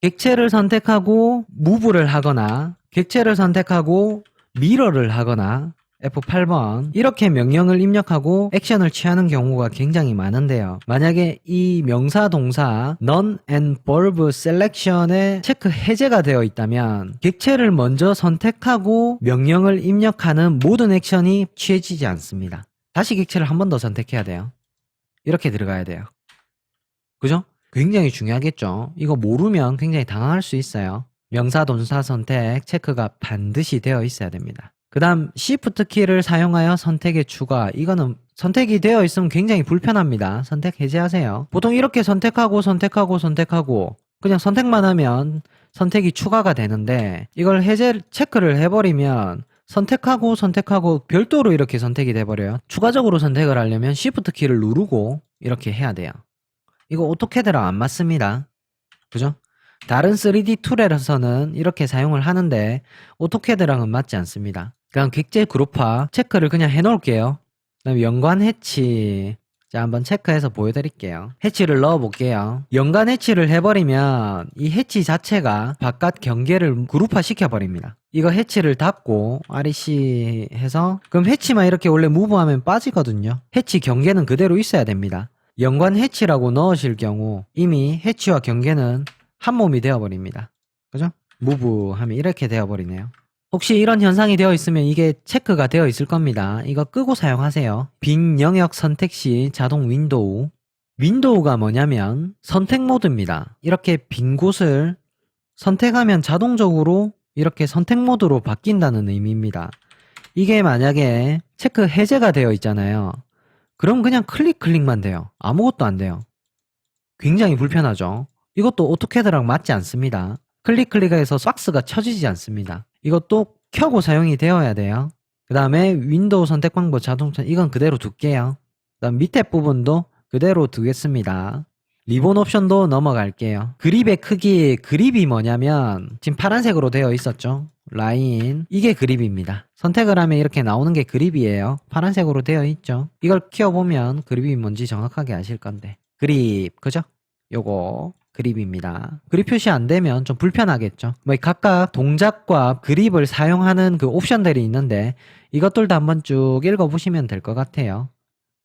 객체를 선택하고 무브를 하거나 객체를 선택하고 미러를 하거나 F8번 이렇게 명령을 입력하고 액션을 취하는 경우가 굉장히 많은데요. 만약에 이 명사 동사 none and verb selection에 체크 해제가 되어 있다면 객체를 먼저 선택하고 명령을 입력하는 모든 액션이 취해지지 않습니다. 다시 객체를 한 번 더 선택해야 돼요. 이렇게 들어가야 돼요. 그죠? 굉장히 중요하겠죠. 이거 모르면 굉장히 당황할 수 있어요. 명사 동사 선택 체크가 반드시 되어 있어야 됩니다. 그 다음 Shift 키를 사용하여 선택의 추가. 이거는 선택이 되어 있으면 굉장히 불편합니다. 선택 해제하세요. 보통 이렇게 선택하고 그냥 선택만 하면 선택이 추가가 되는데 이걸 해제 체크를 해버리면 선택하고 별도로 이렇게 선택이 돼버려요. 추가적으로 선택을 하려면 Shift 키를 누르고 이렇게 해야 돼요. 이거 오토캐드랑 안 맞습니다. 그죠? 다른 3D 툴에서는 이렇게 사용을 하는데 오토캐드랑은 맞지 않습니다. 그냥 객체 그룹화 체크를 그냥 해놓을게요. 그 다음에 연관 해치. 자, 한번 체크해서 보여드릴게요. 해치를 넣어볼게요. 연관 해치를 해버리면 이 해치 자체가 바깥 경계를 그룹화 시켜버립니다. 이거 해치를 닫고 REC 해서 그럼 해치만 이렇게 원래 무브하면 빠지거든요. 해치 경계는 그대로 있어야 됩니다. 연관 해치라고 넣으실 경우 이미 해치와 경계는 한 몸이 되어버립니다. 그죠? 무브 하면 이렇게 되어버리네요. 혹시 이런 현상이 되어 있으면 이게 체크가 되어 있을 겁니다. 이거 끄고 사용하세요. 빈 영역 선택 시 자동 윈도우. 윈도우가 뭐냐면 선택 모드입니다. 이렇게 빈 곳을 선택하면 자동적으로 이렇게 선택 모드로 바뀐다는 의미입니다. 이게 만약에 체크 해제가 되어 있잖아요. 그럼 그냥 클릭만 돼요. 아무것도 안 돼요. 굉장히 불편하죠. 이것도 오토캐드랑 맞지 않습니다. 클릭해서 박스가 쳐지지 않습니다. 이것도 켜고 사용이 되어야 돼요. 그 다음에 윈도우 선택 방법 자동차 이건 그대로 둘게요. 그 다음 밑에 부분도 그대로 두겠습니다. 리본 옵션도 넘어갈게요. 그립의 크기, 그립이 뭐냐면 지금 파란색으로 되어 있었죠. 라인, 이게 그립입니다. 선택을 하면 이렇게 나오는 게 그립이에요. 파란색으로 되어 있죠. 이걸 키워보면 그립이 뭔지 정확하게 아실 건데. 그립, 그죠? 요거 그립입니다. 그립 표시 안 되면 좀 불편하겠죠. 뭐 각각 동작과 그립을 사용하는 그 옵션들이 있는데 이것들도 한번 쭉 읽어보시면 될 것 같아요.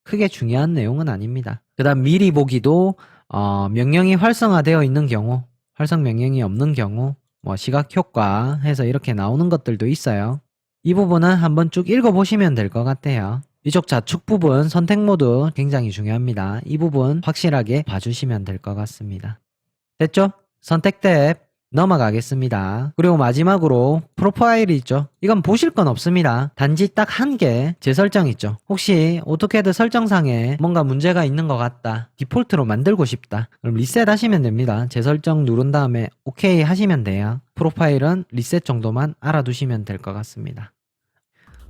크게 중요한 내용은 아닙니다. 그 다음 미리 보기도 명령이 활성화되어 있는 경우, 활성 명령이 없는 경우, 뭐 시각 효과 해서 이렇게 나오는 것들도 있어요. 이 부분은 한번 쭉 읽어보시면 될 것 같아요. 이쪽 좌측 부분 선택 모드 굉장히 중요합니다. 이 부분 확실하게 봐주시면 될 것 같습니다. 됐죠? 선택 탭 넘어가겠습니다. 그리고 마지막으로 프로파일이 있죠. 이건 보실 건 없습니다. 단지 딱 한 개 재설정 있죠. 혹시 오토캐드 설정상에 뭔가 문제가 있는 것 같다. 디폴트로 만들고 싶다. 그럼 리셋 하시면 됩니다. 재설정 누른 다음에 OK 하시면 돼요. 프로파일은 리셋 정도만 알아두시면 될 것 같습니다.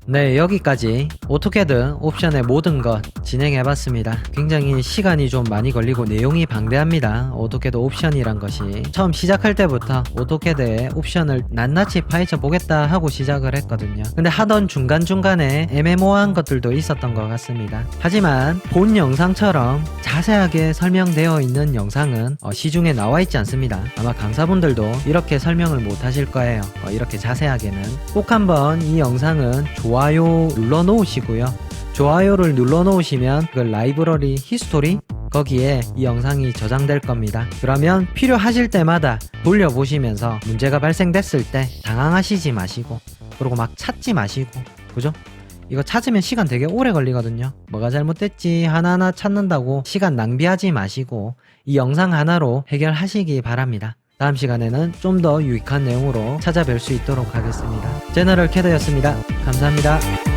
네, 여기까지 오토캐드 옵션의 모든 것 진행해봤습니다. 굉장히 시간이 좀 많이 걸리고 내용이 방대합니다. 오토캐드 옵션이란 것이 처음 시작할 때부터 오토캐드의 옵션을 낱낱이 파헤쳐 보겠다 하고 시작을 했거든요. 근데 하던 중간중간에 애매모호한 것들도 있었던 것 같습니다. 하지만 본 영상처럼 자세하게 설명되어 있는 영상은 시중에 나와 있지 않습니다. 아마 강사분들도 이렇게 설명을 못 하실 거예요. 이렇게 자세하게는 꼭 한번 이 영상은 좋아요 눌러 놓으시고요. 좋아요를 눌러 놓으시면 그 라이브러리 히스토리 거기에 이 영상이 저장될 겁니다. 그러면 필요하실 때마다 돌려보시면서 문제가 발생됐을 때 당황하시지 마시고 그리고 막 찾지 마시고 그죠? 이거 찾으면 시간 되게 오래 걸리거든요. 뭐가 잘못됐지 하나하나 찾는다고 시간 낭비하지 마시고 이 영상 하나로 해결하시기 바랍니다. 다음 시간에는 좀 더 유익한 내용으로 찾아뵐 수 있도록 하겠습니다. 제너럴 캐더였습니다. 감사합니다.